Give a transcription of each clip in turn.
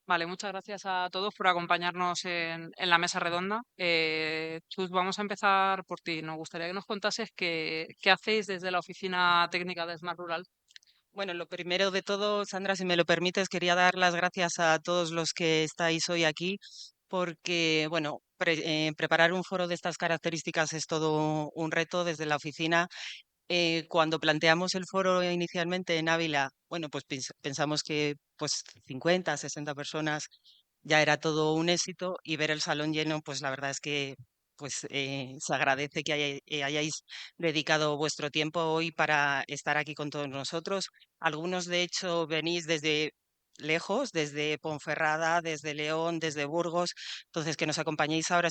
Vale, muchas gracias a todos por acompañarnos en la mesa redonda. Chus, vamos a empezar por ti. Nos gustaría que nos contases qué hacéis desde la oficina técnica de Smart Rural. Bueno, lo primero de todo, Sandra, si me lo permites, quería dar las gracias a todos los que estáis hoy aquí, porque, bueno, preparar un foro de estas características es todo un reto desde la oficina. Cuando planteamos el foro inicialmente en Ávila, bueno, pues pensamos que pues 50, 60 personas ya era todo un éxito y ver el salón lleno, pues la verdad es que pues se agradece que hayáis dedicado vuestro tiempo hoy para estar aquí con todos nosotros. Algunos, de hecho, venís desde lejos, desde Ponferrada, desde León, desde Burgos. Entonces, que nos acompañéis ahora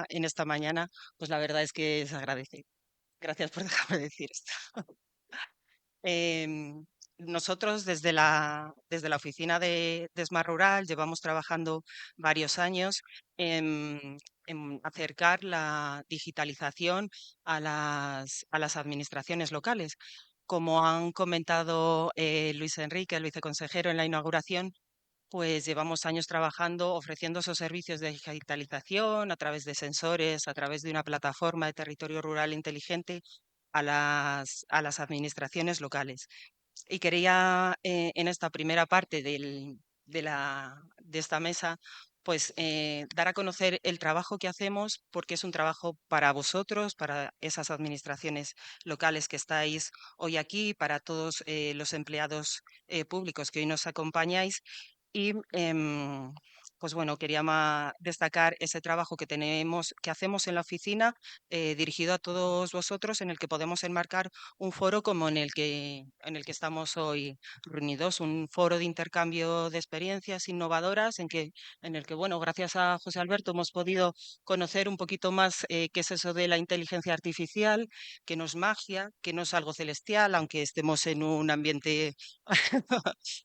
en esta mañana, pues la verdad es que se agradece. Gracias por dejarme decir esto. Nosotros desde la oficina de Smart Rural llevamos trabajando varios años en acercar la digitalización a las administraciones locales. Como han comentado Luis Enrique, el viceconsejero, en la inauguración, pues llevamos años trabajando ofreciendo esos servicios de digitalización a través de sensores, a través de una plataforma de territorio rural inteligente a las administraciones locales. Y quería, en esta primera parte de esta mesa, pues dar a conocer el trabajo que hacemos, porque es un trabajo para vosotros, para esas administraciones locales que estáis hoy aquí, para todos los empleados públicos que hoy nos acompañáis. Y pues bueno, quería destacar ese trabajo que hacemos en la oficina, dirigido a todos vosotros, en el que podemos enmarcar un foro como en el que estamos hoy reunidos, un foro de intercambio de experiencias innovadoras en el que, bueno, gracias a José Alberto hemos podido conocer un poquito más qué es eso de la inteligencia artificial, que no es magia, que no es algo celestial, aunque estemos en un ambiente,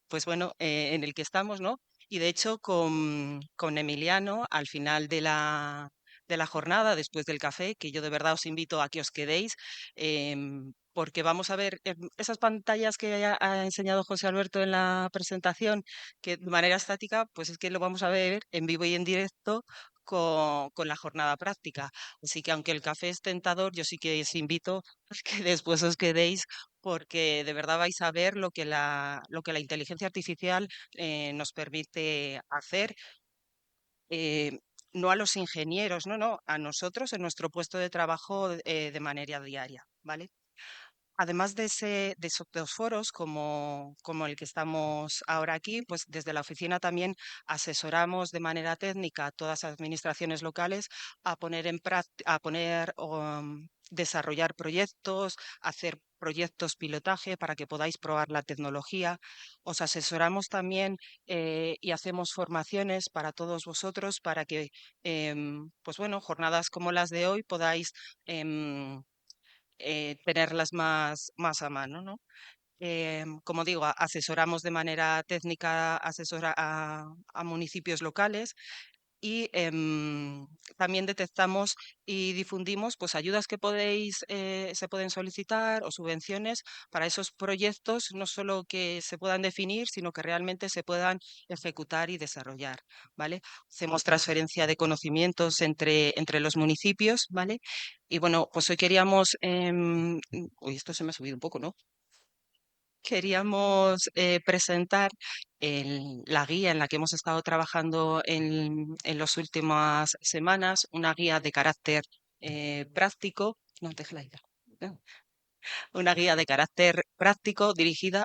pues bueno, en el que estamos, ¿no? Y de hecho, con Emiliano, al final de la jornada, después del café, que yo de verdad os invito a que os quedéis, porque vamos a ver esas pantallas que ha enseñado José Alberto en la presentación, que de manera estática, pues es que lo vamos a ver en vivo y en directo con la jornada práctica. Así que aunque el café es tentador, yo sí que os invito a que después os quedéis porque de verdad vais a ver lo que la inteligencia artificial nos permite hacer, eh, no a los ingenieros, no, no, a nosotros en nuestro puesto de trabajo de manera diaria, ¿vale? Además de esos dos foros, como el que estamos ahora aquí, pues desde la oficina también asesoramos de manera técnica a todas las administraciones locales a poner desarrollar proyectos, hacer proyectos pilotaje para que podáis probar la tecnología. Os asesoramos también y hacemos formaciones para todos vosotros para que, pues bueno, jornadas como las de hoy podáis tenerlas más a mano, ¿no? Como digo, asesoramos de manera técnica a municipios locales y también detectamos y difundimos pues, ayudas que se pueden solicitar o subvenciones para esos proyectos, no solo que se puedan definir, sino que realmente se puedan ejecutar y desarrollar, ¿vale? Hacemos transferencia de conocimientos entre los municipios, ¿vale? Y bueno, pues hoy queríamos, uy, esto se me ha subido un poco, ¿no? Queríamos presentar la guía en la que hemos estado trabajando en las últimas semanas, una guía de carácter práctico. No, déjala ahí, ¿no? Una guía de carácter práctico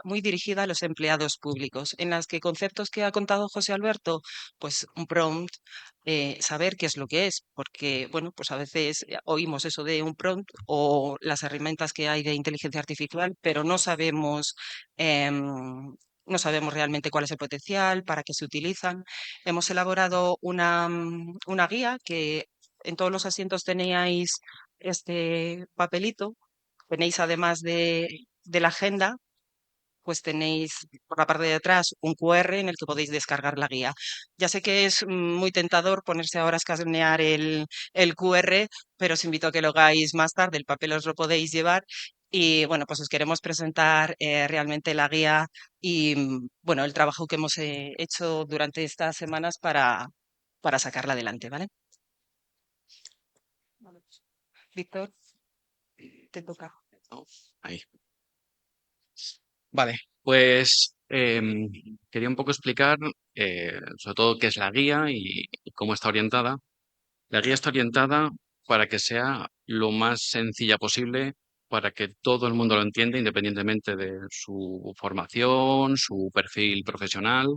muy dirigida a los empleados públicos, en las que conceptos que ha contado José Alberto, pues un prompt, saber qué es lo que es, porque, bueno, pues a veces oímos eso de un prompt o las herramientas que hay de inteligencia artificial, pero no sabemos realmente cuál es el potencial, para qué se utilizan. Hemos elaborado una guía que en todos los asientos teníais este papelito. Tenéis, además de la agenda, pues tenéis por la parte de atrás un QR en el que podéis descargar la guía. Ya sé que es muy tentador ponerse ahora a escanear el QR, pero os invito a que lo hagáis más tarde. El papel os lo podéis llevar Y bueno, pues os queremos presentar realmente la guía y bueno, el trabajo que hemos hecho durante estas semanas para sacarla adelante, ¿vale? Vale. Víctor, te toca. ¿No? Ahí. Vale, pues quería un poco explicar sobre todo qué es la guía y cómo está orientada. La guía está orientada para que sea lo más sencilla posible, para que todo el mundo lo entienda, independientemente de su formación, su perfil profesional.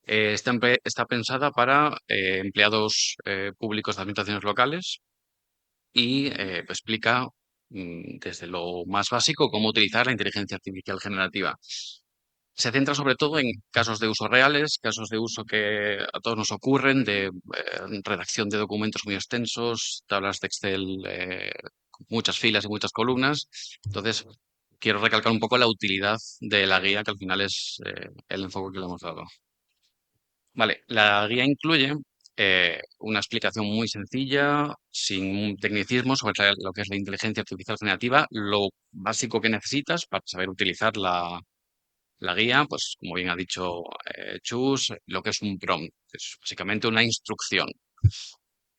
Está pensada para empleados públicos de administraciones locales y explica desde lo más básico cómo utilizar la inteligencia artificial generativa. Se centra sobre todo en casos de uso reales, casos de uso que a todos nos ocurren, de redacción de documentos muy extensos, tablas de Excel con muchas filas y muchas columnas. Entonces, quiero recalcar un poco la utilidad de la guía, que al final es el enfoque que le hemos dado. Vale, la guía incluye una explicación muy sencilla, sin tecnicismos, sobre lo que es la inteligencia artificial generativa, lo básico que necesitas para saber utilizar la guía, pues como bien ha dicho Chus, lo que es un prompt, es básicamente una instrucción.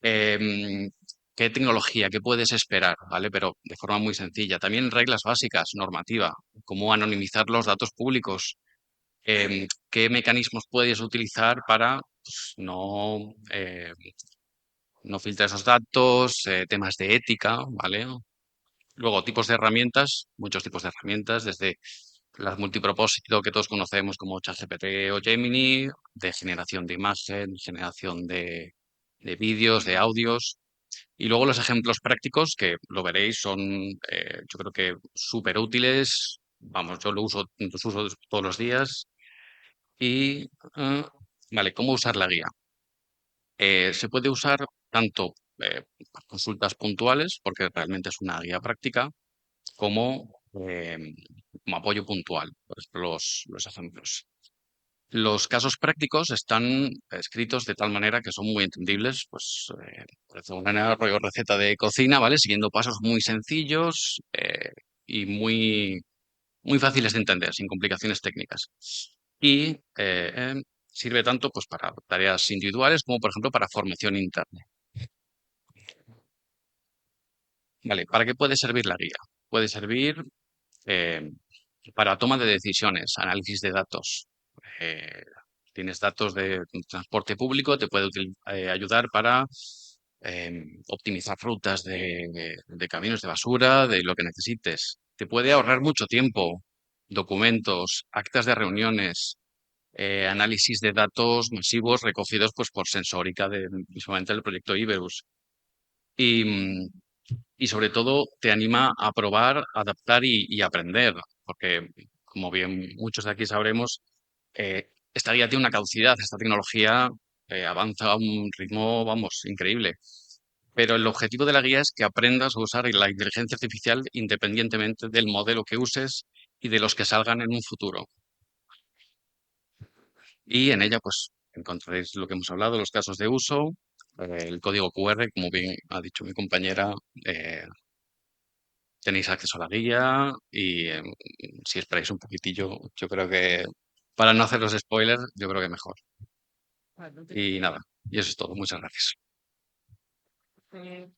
Em, ¿Qué tecnología? ¿Qué puedes esperar? ¿Vale? Pero de forma muy sencilla. También reglas básicas, normativa, cómo anonimizar los datos públicos, qué mecanismos puedes utilizar para pues, no filtrar esos datos, temas de ética, ¿vale? Luego, tipos de herramientas, muchos tipos de herramientas, desde las multipropósito que todos conocemos como ChatGPT o Gemini, de generación de imagen, generación de vídeos, de audios. Y luego los ejemplos prácticos, que lo veréis, son yo creo que súper útiles. Vamos, yo los uso todos los días. Y, vale, ¿cómo usar la guía? Se puede usar tanto para consultas puntuales, porque realmente es una guía práctica, como, como apoyo puntual. Por ejemplo, los ejemplos. Los casos prácticos están escritos de tal manera que son muy entendibles, pues, de una manera rollo receta de cocina, ¿vale? Siguiendo pasos muy sencillos y muy fáciles de entender, sin complicaciones técnicas. Y sirve tanto pues, para tareas individuales como, por ejemplo, para formación interna. Vale, ¿para qué puede servir la guía? Puede servir eh, para toma de decisiones, análisis de datos. Eh, Tienes datos de transporte público, te puede ayudar para optimizar rutas de camiones de basura, de lo que necesites. Te puede ahorrar mucho tiempo, documentos, actas de reuniones, análisis de datos masivos recogidos pues, por Sensórica, visualmente del proyecto Iberus. Y, y sobre todo te anima a probar, adaptar y aprender, porque como bien muchos de aquí sabremos, esta guía tiene una caducidad, esta tecnología avanza a un ritmo, vamos, increíble. Pero el objetivo de la guía es que aprendas a usar la inteligencia artificial independientemente del modelo que uses y de los que salgan en un futuro. Y en ella, pues, encontraréis lo que hemos hablado, los casos de uso, el código QR, como bien ha dicho mi compañera, eh, tenéis acceso a la guía y si esperáis un poquitillo, yo creo que para no hacer los spoilers, yo creo que mejor. Y nada, y eso es todo. Muchas gracias. Eh,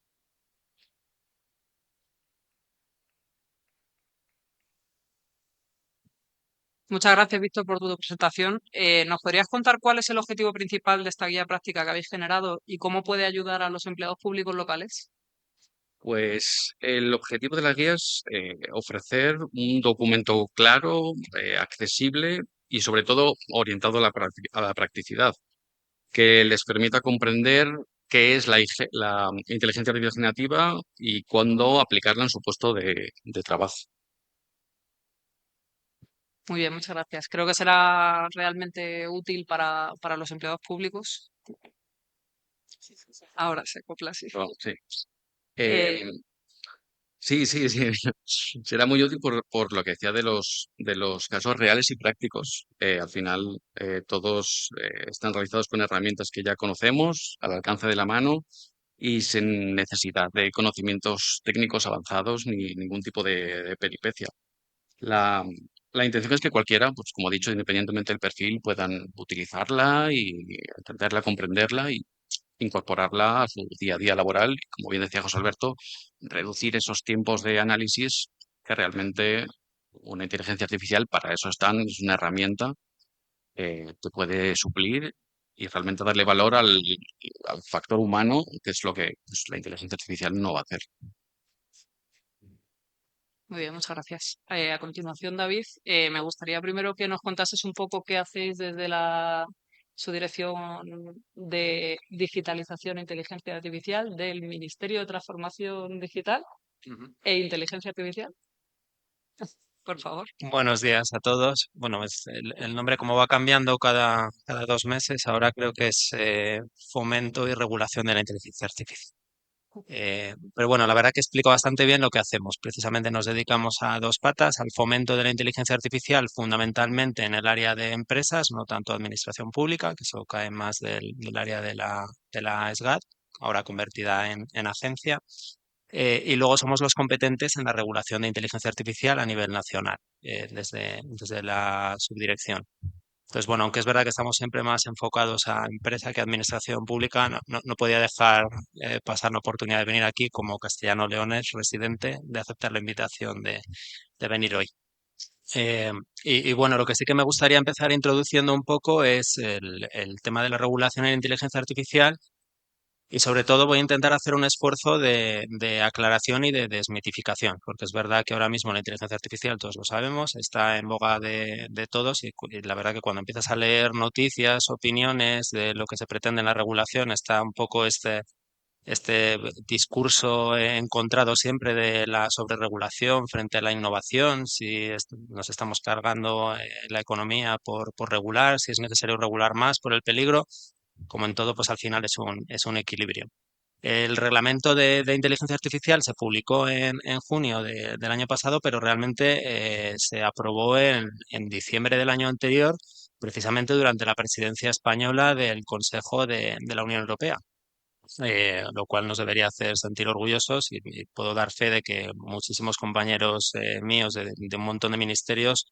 Muchas gracias, Víctor, por tu presentación. ¿Nos podrías contar cuál es el objetivo principal de esta guía práctica que habéis generado y cómo puede ayudar a los empleados públicos locales? Pues el objetivo de la guía es ofrecer un documento claro, accesible y sobre todo orientado a a la practicidad, que les permita comprender qué es la inteligencia artificial generativa y cuándo aplicarla en su puesto de trabajo. Muy bien, muchas gracias. Creo que será realmente útil para los empleados públicos. Ahora se acopla, sí. Pero, sí. Eh, Eh, sí, sí, sí. Será muy útil por lo que decía de los casos reales y prácticos. Al final, todos están realizados con herramientas que ya conocemos, al alcance de la mano, y sin necesidad de conocimientos técnicos avanzados ni ningún tipo de peripecia. La, la intención es que cualquiera, pues como he dicho, independientemente del perfil, puedan utilizarla y entenderla, comprenderla y incorporarla a su día a día laboral. Y, como bien decía José Alberto, reducir esos tiempos de análisis que realmente una inteligencia artificial para eso están, es una herramienta que puede suplir y realmente darle valor al factor humano, que es lo que pues, la inteligencia artificial no va a hacer. Muy bien, muchas gracias. A continuación, David, me gustaría primero que nos contases un poco qué hacéis desde su dirección de digitalización e inteligencia artificial del Ministerio de Transformación Digital Ujú. e Inteligencia Artificial, por favor. Buenos días a todos. Bueno, el nombre como va cambiando cada 2 meses, ahora creo que es Fomento y Regulación de la Inteligencia Artificial. Pero bueno, la verdad que explico bastante bien lo que hacemos. Precisamente nos dedicamos a dos patas, al fomento de la inteligencia artificial, fundamentalmente en el área de empresas, no tanto administración pública, que eso cae más del área de la SGAD, ahora convertida en agencia. Y luego somos los competentes en la regulación de inteligencia artificial a nivel nacional, desde la subdirección. Entonces, bueno, aunque es verdad que estamos siempre más enfocados a empresa que a administración pública, no podía dejar pasar la oportunidad de venir aquí como castellano-leonés residente, de aceptar la invitación de venir hoy. Eh, y bueno, lo que sí que me gustaría empezar introduciendo un poco es el tema de la regulación en inteligencia artificial y sobre todo voy a intentar hacer un esfuerzo de aclaración y de desmitificación, porque es verdad que ahora mismo la inteligencia artificial, todos lo sabemos, está en boga de todos y la verdad que cuando empiezas a leer noticias, opiniones de lo que se pretende en la regulación, está un poco este discurso encontrado siempre de la sobreregulación frente a la innovación, si nos estamos cargando la economía por regular, si es necesario regular más por el peligro. Como en todo, pues al final es un equilibrio. El reglamento de inteligencia artificial se publicó en junio del año pasado, pero realmente se aprobó en diciembre del año anterior, precisamente durante la presidencia española del Consejo de la Unión Europea, lo cual nos debería hacer sentir orgullosos y puedo dar fe de que muchísimos compañeros míos de un montón de ministerios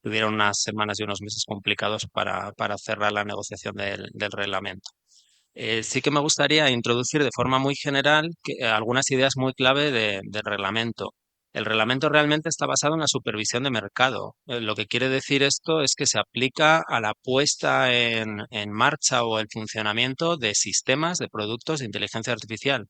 tuvieron unas semanas y unos meses complicados para cerrar la negociación del reglamento. Sí que me gustaría introducir de forma muy general algunas ideas muy clave del reglamento. El reglamento realmente está basado en la supervisión de mercado. Lo que quiere decir esto es que se aplica a la puesta en marcha o el funcionamiento de sistemas de productos de inteligencia artificial.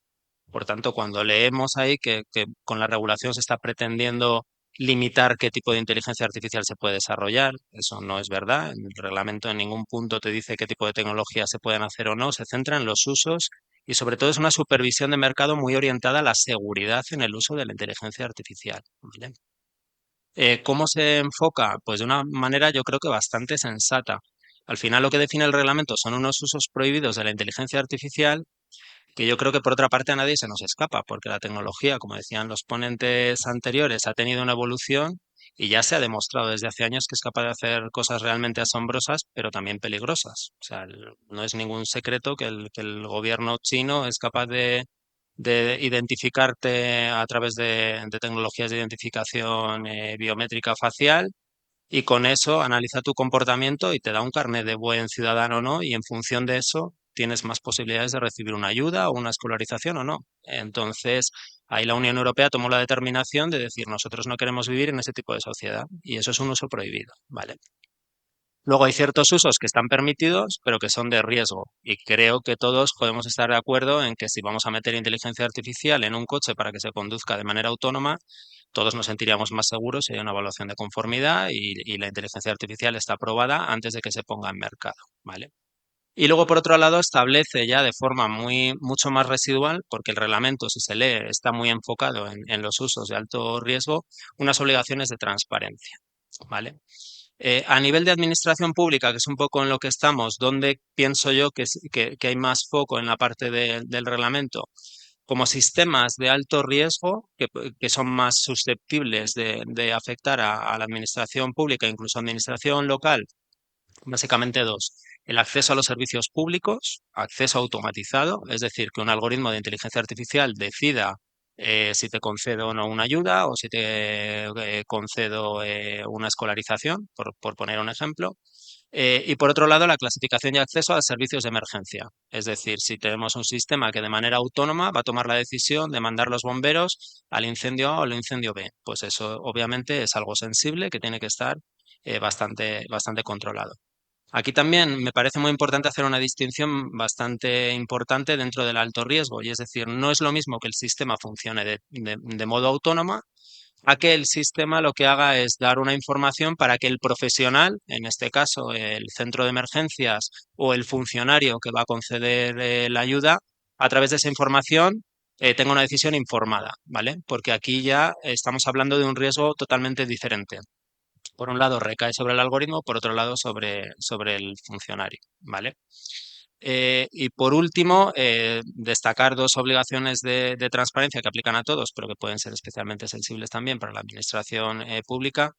Por tanto, cuando leemos ahí que con la regulación se está pretendiendo limitar qué tipo de inteligencia artificial se puede desarrollar, eso no es verdad. El reglamento en ningún punto te dice qué tipo de tecnologías se pueden hacer o no, se centra en los usos y sobre todo es una supervisión de mercado muy orientada a la seguridad en el uso de la inteligencia artificial. ¿Vale? ¿Cómo se enfoca? Pues de una manera yo creo que bastante sensata. Al final lo que define el reglamento son unos usos prohibidos de la inteligencia artificial que yo creo que por otra parte a nadie se nos escapa, porque la tecnología, como decían los ponentes anteriores, ha tenido una evolución y ya se ha demostrado desde hace años que es capaz de hacer cosas realmente asombrosas, pero también peligrosas. O sea, no es ningún secreto que el gobierno chino es capaz de identificarte a través de tecnologías de identificación biométrica facial y con eso analiza tu comportamiento y te da un carnet de buen ciudadano o no, y en función de eso tienes más posibilidades de recibir una ayuda o una escolarización o no. Entonces, ahí la Unión Europea tomó la determinación de decir, nosotros no queremos vivir en ese tipo de sociedad y eso es un uso prohibido, ¿vale? Luego hay ciertos usos que están permitidos, pero que son de riesgo. Y creo que todos podemos estar de acuerdo en que si vamos a meter inteligencia artificial en un coche para que se conduzca de manera autónoma, todos nos sentiríamos más seguros si hay una evaluación de conformidad y la inteligencia artificial está aprobada antes de que se ponga en mercado, ¿vale? Y luego, por otro lado, establece ya de forma mucho más residual, porque el reglamento, si se lee, está muy enfocado en los usos de alto riesgo, unas obligaciones de transparencia, ¿vale? A nivel de administración pública, que es un poco en lo que estamos, ¿dónde pienso yo que hay más foco en la parte del reglamento? Como sistemas de alto riesgo, que son más susceptibles de afectar a la administración pública, incluso administración local, Básicamente dos. El acceso a los servicios públicos, acceso automatizado, es decir, que un algoritmo de inteligencia artificial decida si te concedo o no una ayuda o si te concedo una escolarización, por poner un ejemplo. Y por otro lado, la clasificación y acceso a servicios de emergencia. Es decir, si tenemos un sistema que de manera autónoma va a tomar la decisión de mandar los bomberos al incendio A o al incendio B, pues eso obviamente es algo sensible que tiene que estar bastante controlado. Aquí también me parece muy importante hacer una distinción bastante importante dentro del alto riesgo, y es decir, no es lo mismo que el sistema funcione de modo autónomo a que el sistema lo que haga es dar una información para que el profesional, en este caso el centro de emergencias o el funcionario que va a conceder la ayuda, a través de esa información tenga una decisión informada, ¿vale? Porque aquí ya estamos hablando de un riesgo totalmente diferente. Por un lado recae sobre el algoritmo, por otro lado sobre el funcionario, ¿vale? Y por último, destacar dos obligaciones de transparencia que aplican a todos, pero que pueden ser especialmente sensibles también para la administración pública.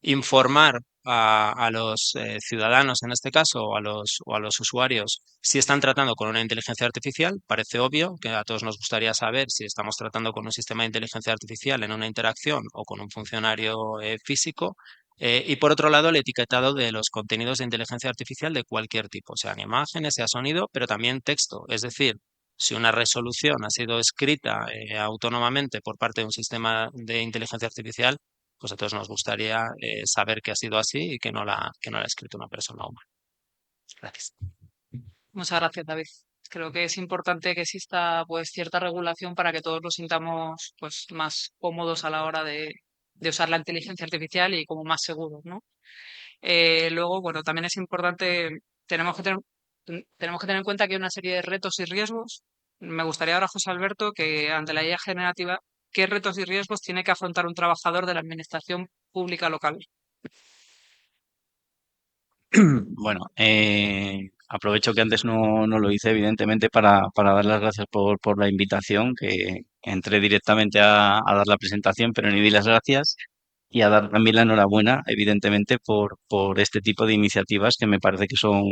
Informar a los ciudadanos, en este caso, o a los usuarios, si están tratando con una inteligencia artificial. Parece obvio que a todos nos gustaría saber si estamos tratando con un sistema de inteligencia artificial en una interacción o con un funcionario físico. Y por otro lado, el etiquetado de los contenidos de inteligencia artificial de cualquier tipo, sean imágenes, sea sonido, pero también texto. Es decir, si una resolución ha sido escrita autónomamente por parte de un sistema de inteligencia artificial, pues a todos nos gustaría saber que ha sido así y que no la ha escrito una persona humana. Gracias. Muchas gracias, David. Creo que es importante que exista pues cierta regulación para que todos nos sintamos pues más cómodos a la hora de usar la inteligencia artificial y como más seguros, ¿no? Luego, bueno, también es importante, tenemos que tener en cuenta que hay una serie de retos y riesgos. Me gustaría ahora, José Alberto, que ante la IA generativa, ¿qué retos y riesgos tiene que afrontar un trabajador de la administración pública local? Bueno, aprovecho que antes no lo hice, evidentemente, para dar las gracias por la invitación, que entré directamente a dar la presentación, pero ni di las gracias, y a dar también la enhorabuena, evidentemente, por este tipo de iniciativas que me parece que son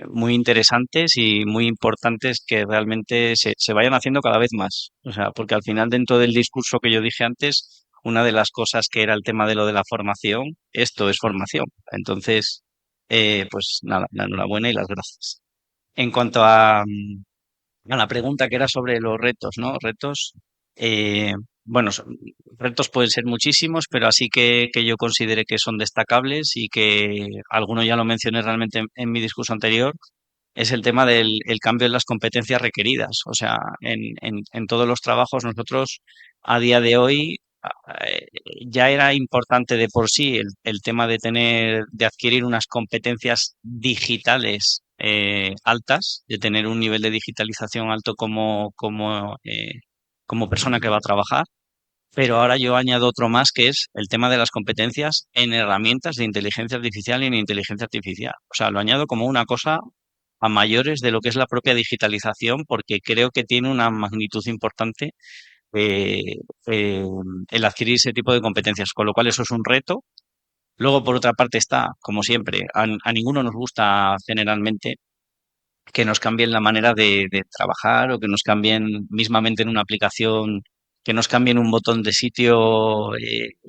muy interesantes y muy importantes que realmente se vayan haciendo cada vez más. O sea, porque al final, dentro del discurso que yo dije antes, una de las cosas que era el tema de lo de la formación, esto es formación. Entonces, pues nada, la enhorabuena y las gracias. En cuanto a la pregunta que era sobre los retos, ¿no? Retos, eh, bueno, retos pueden ser muchísimos, pero así que yo considere que son destacables y que alguno ya lo mencioné realmente en mi discurso anterior, es el tema del el cambio en las competencias requeridas. O sea, en todos los trabajos nosotros a día de hoy eh, ya era importante de por sí el tema de de adquirir unas competencias digitales altas, de tener un nivel de digitalización alto como persona que va a trabajar. Pero ahora yo añado otro más que es el tema de las competencias en herramientas de inteligencia artificial y en inteligencia artificial. O sea, lo añado como una cosa a mayores de lo que es la propia digitalización, porque creo que tiene una magnitud importante eh, eh, el adquirir ese tipo de competencias, con lo cual eso es un reto. Luego, por otra parte, está, como siempre, a ninguno nos gusta generalmente que nos cambien la manera de trabajar o que nos cambien mismamente en una aplicación, que nos cambien un botón de sitio,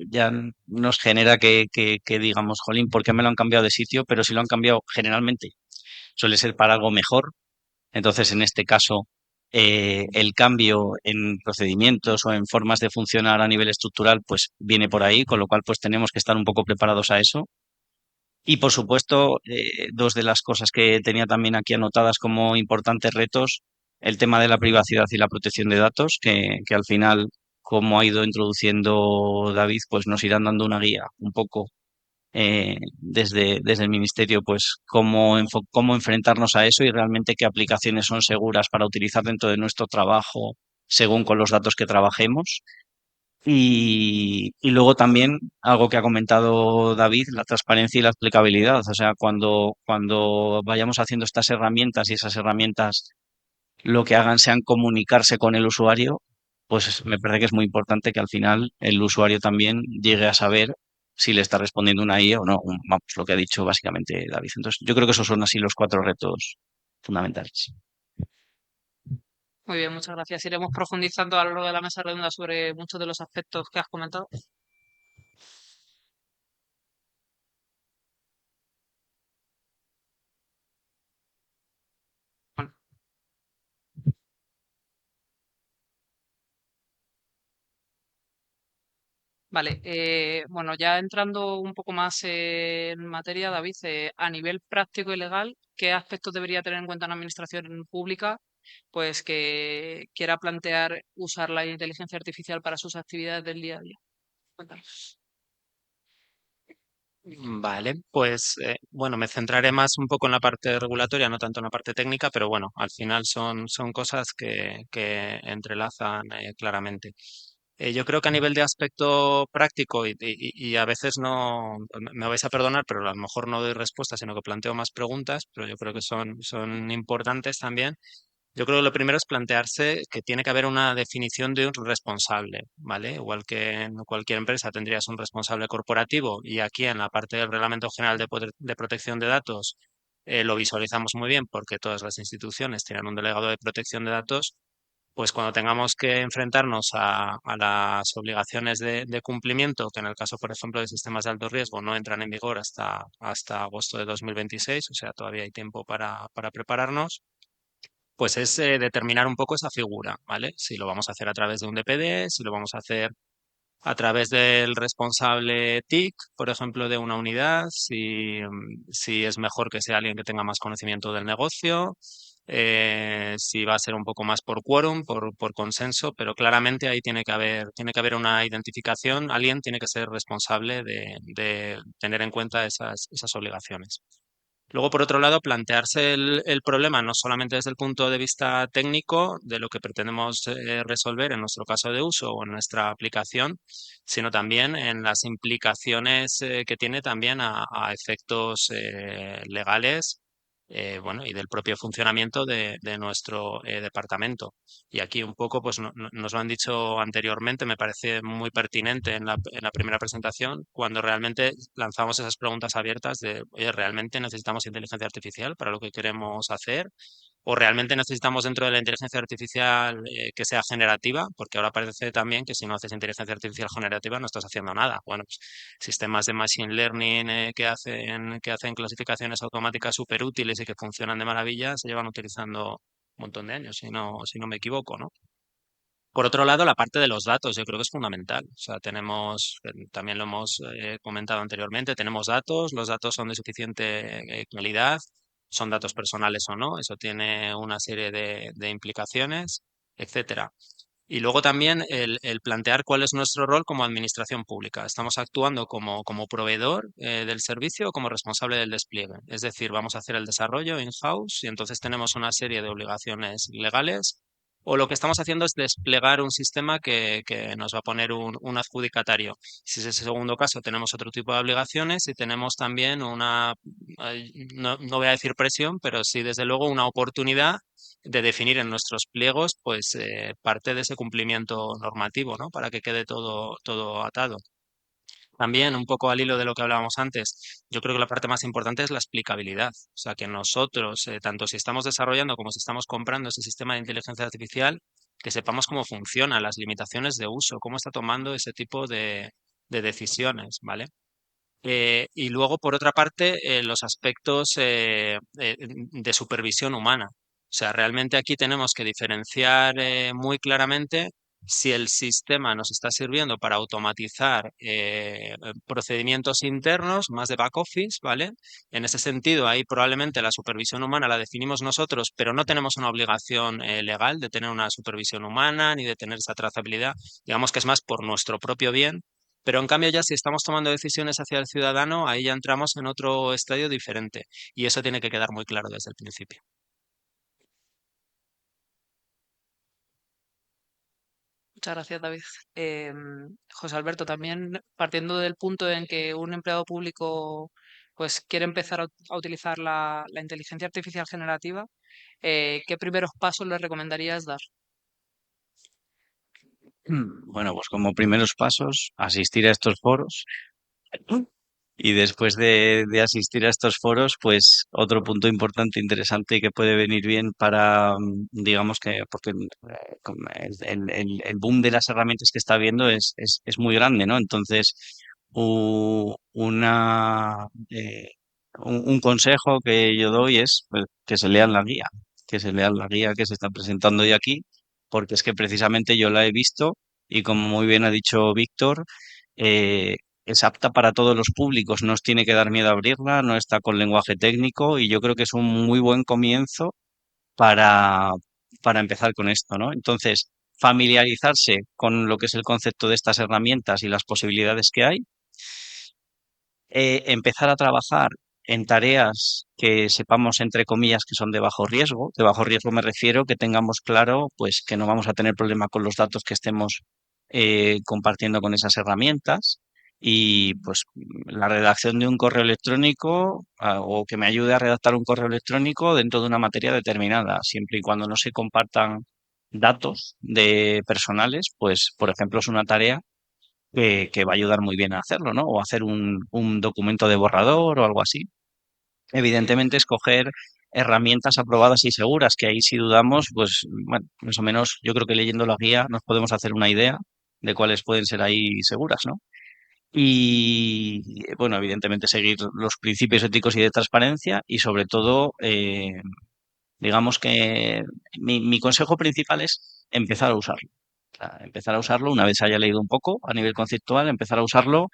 ya nos genera que digamos, jolín, ¿por qué me lo han cambiado de sitio? Pero si lo han cambiado generalmente suele ser para algo mejor. Entonces, en este caso, el cambio en procedimientos o en formas de funcionar a nivel estructural, pues viene por ahí, con lo cual, pues tenemos que estar un poco preparados a eso. Y, por supuesto, dos de las cosas que tenía también aquí anotadas como importantes retos, el tema de la privacidad y la protección de datos, que al final, como ha ido introduciendo David, pues nos irán dando una guía un poco desde el ministerio, pues cómo enfrentarnos a eso y realmente qué aplicaciones son seguras para utilizar dentro de nuestro trabajo según con los datos que trabajemos. Y luego también algo que ha comentado David, la transparencia y la aplicabilidad. O sea, cuando vayamos haciendo estas herramientas y esas herramientas lo que hagan sean comunicarse con el usuario, pues me parece que es muy importante que al final el usuario también llegue a saber si le está respondiendo una IA o no. Vamos, lo que ha dicho básicamente David. Entonces, yo creo que esos son así los cuatro retos fundamentales. Muy bien, muchas gracias. Iremos profundizando a lo largo de la mesa redonda sobre muchos de los aspectos que has comentado. Bueno, vale, bueno, ya entrando un poco más en materia, David, a nivel práctico y legal, ¿qué aspectos debería tener en cuenta una administración pública, pues que quiera plantear usar la inteligencia artificial para sus actividades del día a día? Cuéntanos. Vale, pues bueno, me centraré más un poco en la parte regulatoria, no tanto en la parte técnica, pero bueno, al final son cosas que entrelazan claramente. Yo creo que a nivel de aspecto práctico, y a veces no, me vais a perdonar, pero a lo mejor no doy respuesta, sino que planteo más preguntas, pero yo creo que son importantes también. Yo creo que lo primero es plantearse que tiene que haber una definición de un responsable, ¿vale? Igual que en cualquier empresa tendrías un responsable corporativo y aquí en la parte del Reglamento General de Protección de Datos lo visualizamos muy bien porque todas las instituciones tienen un delegado de protección de datos, pues cuando tengamos que enfrentarnos a las obligaciones de cumplimiento, que en el caso, por ejemplo, de sistemas de alto riesgo no entran en vigor hasta agosto de 2026, o sea, todavía hay tiempo para prepararnos, pues es determinar un poco esa figura, ¿vale? Si lo vamos a hacer a través de un DPD, si lo vamos a hacer a través del responsable TIC, por ejemplo, de una unidad, si es mejor que sea alguien que tenga más conocimiento del negocio, si va a ser un poco más por quórum, por consenso, pero claramente ahí tiene que haber una identificación, alguien tiene que ser responsable de tener en cuenta esas obligaciones. Luego, por otro lado, plantearse el problema no solamente desde el punto de vista técnico de lo que pretendemos resolver en nuestro caso de uso o en nuestra aplicación, sino también en las implicaciones que tiene también a efectos legales, bueno, y del propio funcionamiento de nuestro departamento. Y aquí un poco, pues nos lo han dicho anteriormente, me parece muy pertinente en la primera presentación, cuando realmente lanzamos esas preguntas abiertas de, oye, ¿realmente necesitamos inteligencia artificial para lo que queremos hacer? ¿O realmente necesitamos dentro de la inteligencia artificial que sea generativa? Porque ahora parece también que si no haces inteligencia artificial generativa no estás haciendo nada. Bueno, pues, sistemas de machine learning que hacen clasificaciones automáticas súper útiles y que funcionan de maravilla se llevan utilizando un montón de años, si no me equivoco, ¿no? Por otro lado, la parte de los datos yo creo que es fundamental. O sea, también lo hemos comentado anteriormente, tenemos datos, los datos son de suficiente calidad, son datos personales o no, eso tiene una serie de implicaciones, etcétera. Y luego también el plantear cuál es nuestro rol como administración pública. ¿Estamos actuando como proveedor del servicio o como responsable del despliegue? Es decir, vamos a hacer el desarrollo in-house y entonces tenemos una serie de obligaciones legales. O lo que estamos haciendo es desplegar un sistema que nos va a poner un adjudicatario. Si es ese segundo caso, tenemos otro tipo de obligaciones y tenemos también no voy a decir presión, pero sí desde luego una oportunidad de definir en nuestros pliegos, pues parte de ese cumplimiento normativo, ¿no? Para que quede todo atado. También, un poco al hilo de lo que hablábamos antes, yo creo que la parte más importante es la explicabilidad. O sea, que nosotros, tanto si estamos desarrollando como si estamos comprando ese sistema de inteligencia artificial, que sepamos cómo funciona, las limitaciones de uso, cómo está tomando ese tipo de decisiones, ¿vale? Y luego, por otra parte, los aspectos de supervisión humana. O sea, realmente aquí tenemos que diferenciar muy claramente si el sistema nos está sirviendo para automatizar procedimientos internos, más de back office, ¿vale? En ese sentido, ahí probablemente la supervisión humana la definimos nosotros, pero no tenemos una obligación legal de tener una supervisión humana ni de tener esa trazabilidad. Digamos que es más por nuestro propio bien, pero en cambio ya si estamos tomando decisiones hacia el ciudadano, ahí ya entramos en otro estadio diferente y eso tiene que quedar muy claro desde el principio. Muchas gracias, David. José Alberto, también partiendo del punto en que un empleado público pues quiere empezar a utilizar la inteligencia artificial generativa, ¿qué primeros pasos le recomendarías dar? Bueno, pues como primeros pasos, asistir a estos foros Y después de asistir a estos foros, pues otro punto importante, interesante que puede venir bien para, digamos que, porque el boom de las herramientas que está habiendo es muy grande, ¿no? Entonces, u- una, eh, un consejo que yo doy es pues, que se lean la guía, que se lean la guía que se está presentando hoy aquí, porque es que precisamente yo la he visto y como muy bien ha dicho Víctor, eh, es apta para todos los públicos, no os tiene que dar miedo abrirla, no está con lenguaje técnico y yo creo que es un muy buen comienzo para, para empezar con esto, ¿no? Entonces, familiarizarse con lo que es el concepto de estas herramientas y las posibilidades que hay, empezar a trabajar en tareas que sepamos, entre comillas, que son de bajo riesgo. De bajo riesgo me refiero que tengamos claro, pues, que no vamos a tener problema con los datos que estemos compartiendo con esas herramientas. Y pues la redacción de un correo electrónico o que me ayude a redactar un correo electrónico dentro de una materia determinada, siempre y cuando no se compartan datos de personales, pues por ejemplo es una tarea que va a ayudar muy bien a hacerlo, ¿no? O hacer un documento de borrador o algo así. Evidentemente, escoger herramientas aprobadas y seguras, que ahí si dudamos, pues, bueno, más o menos yo creo que leyendo la guía nos podemos hacer una idea de cuáles pueden ser ahí seguras, ¿no? Y, bueno, evidentemente seguir los principios éticos y de transparencia y sobre todo, digamos que mi consejo principal es empezar a usarlo. O sea, empezar a usarlo una vez haya leído un poco a nivel conceptual, empezar a usarlo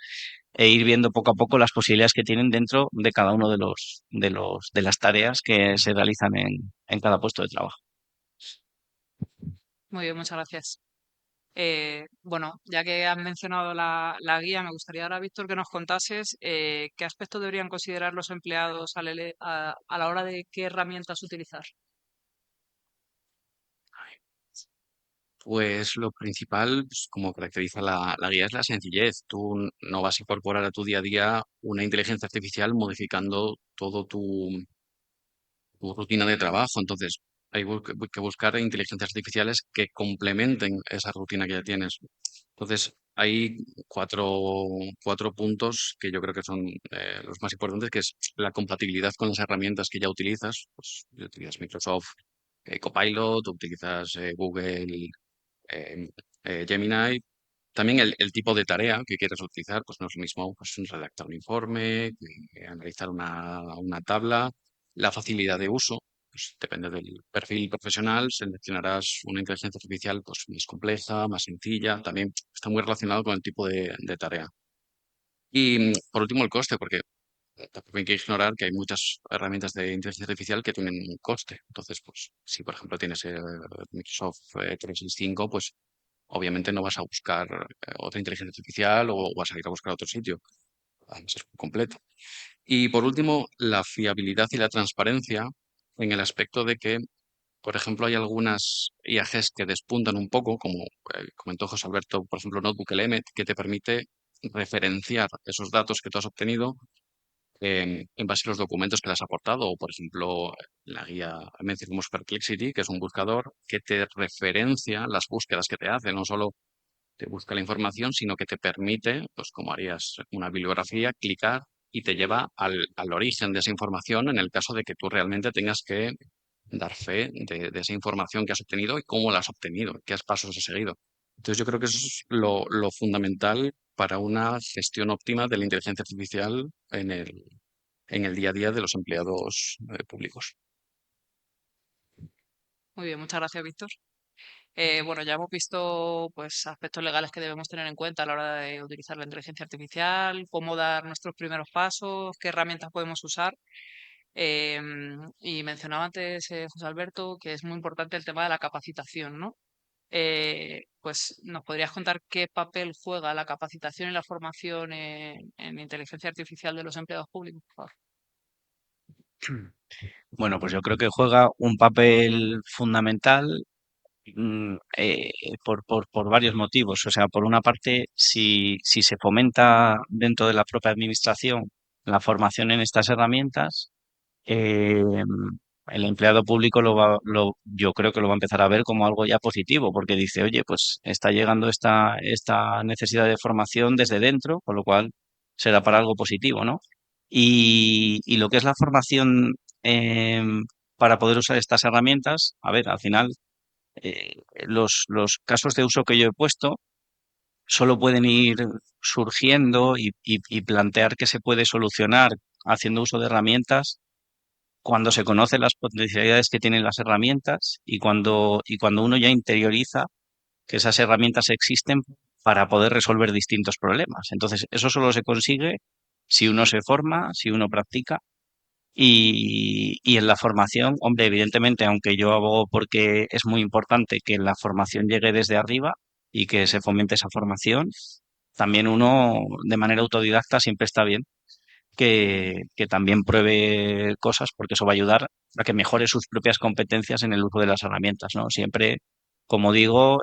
e ir viendo poco a poco las posibilidades que tienen dentro de cada uno de las tareas que se realizan en cada puesto de trabajo. Muy bien, muchas gracias. Bueno, ya que has mencionado la guía, me gustaría ahora, Víctor, que nos contases qué aspectos deberían considerar los empleados a la hora de qué herramientas utilizar. Pues lo principal, pues, como caracteriza la guía, es la sencillez. Tú no vas a incorporar a tu día a día una inteligencia artificial modificando todo tu rutina de trabajo. Entonces, hay que buscar inteligencias artificiales que complementen esa rutina que ya tienes. Entonces, hay cuatro puntos que yo creo que son los más importantes, que es la compatibilidad con las herramientas que ya utilizas. Pues, si utilizas Microsoft Copilot, utilizas Google eh, Gemini. También el tipo de tarea que quieres utilizar, pues no es lo mismo pues, redactar un informe, analizar una tabla, la facilidad de uso, pues depende del perfil profesional, seleccionarás una inteligencia artificial pues, más compleja, más sencilla, también está muy relacionado con el tipo de tarea. Y por último, el coste, porque tampoco hay que ignorar que hay muchas herramientas de inteligencia artificial que tienen un coste. Entonces, pues si por ejemplo tienes Microsoft 365, pues obviamente no vas a buscar otra inteligencia artificial o vas a ir a buscar a otro sitio. Además, es muy completo. Y por último, la fiabilidad y la transparencia en el aspecto de que, por ejemplo, hay algunas IAGs que despuntan un poco, como comentó José Alberto, por ejemplo, Notebook LM, que te permite referenciar esos datos que tú has obtenido en base a los documentos que le has aportado. O, por ejemplo, la guía mencionamos Perplexity, que es un buscador que te referencia las búsquedas que te hace, no solo te busca la información, sino que te permite, pues como harías una bibliografía, clicar y te lleva al origen de esa información en el caso de que tú realmente tengas que dar fe de esa información que has obtenido y cómo la has obtenido, qué pasos has seguido. Entonces yo creo que eso es lo fundamental para una gestión óptima de la inteligencia artificial en el día a día de los empleados públicos. Muy bien, muchas gracias, Víctor. Bueno, ya hemos visto pues aspectos legales que debemos tener en cuenta a la hora de utilizar la inteligencia artificial, cómo dar nuestros primeros pasos, qué herramientas podemos usar. Y mencionaba antes José Alberto que es muy importante el tema de la capacitación, ¿no? Pues nos podrías contar qué papel juega la capacitación y la formación en inteligencia artificial de los empleados públicos, por favor. Bueno, pues yo creo que juega un papel fundamental por varios motivos. O sea, por una parte, si se fomenta dentro de la propia administración la formación en estas herramientas, eh, el empleado público yo creo que lo va a empezar a ver como algo ya positivo, porque dice, oye, pues está llegando esta necesidad de formación desde dentro, con lo cual será para algo positivo, ¿no? Y lo que es la formación para poder usar estas herramientas, a ver, al final los casos de uso que yo he puesto solo pueden ir surgiendo y plantear que se puede solucionar haciendo uso de herramientas cuando se conocen las potencialidades que tienen las herramientas y cuando uno ya interioriza que esas herramientas existen para poder resolver distintos problemas. Entonces, eso solo se consigue si uno se forma, si uno practica. Y en la formación, hombre, evidentemente, aunque yo abogo porque es muy importante que la formación llegue desde arriba y que se fomente esa formación, también uno de manera autodidacta siempre está bien que también pruebe cosas porque eso va a ayudar a que mejore sus propias competencias en el uso de las herramientas, ¿no? Siempre, como digo,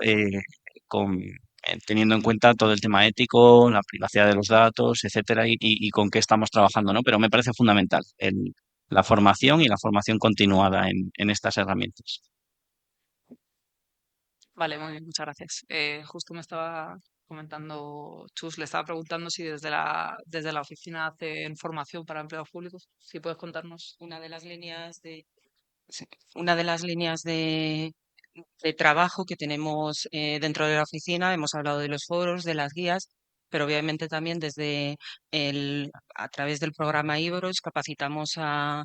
teniendo en cuenta todo el tema ético, la privacidad de los datos, etcétera, y con qué estamos trabajando, ¿no? Pero me parece fundamental la formación y la formación continuada en estas herramientas. Vale, muy bien, muchas gracias. Justo me estaba comentando, Chus, le estaba preguntando si desde la oficina hacen formación para empleados públicos. Si puedes contarnos. Una de las líneas de, sí, una de las líneas de trabajo que tenemos dentro de la oficina, hemos hablado de los foros, de las guías, pero obviamente también a través del programa Iberos capacitamos a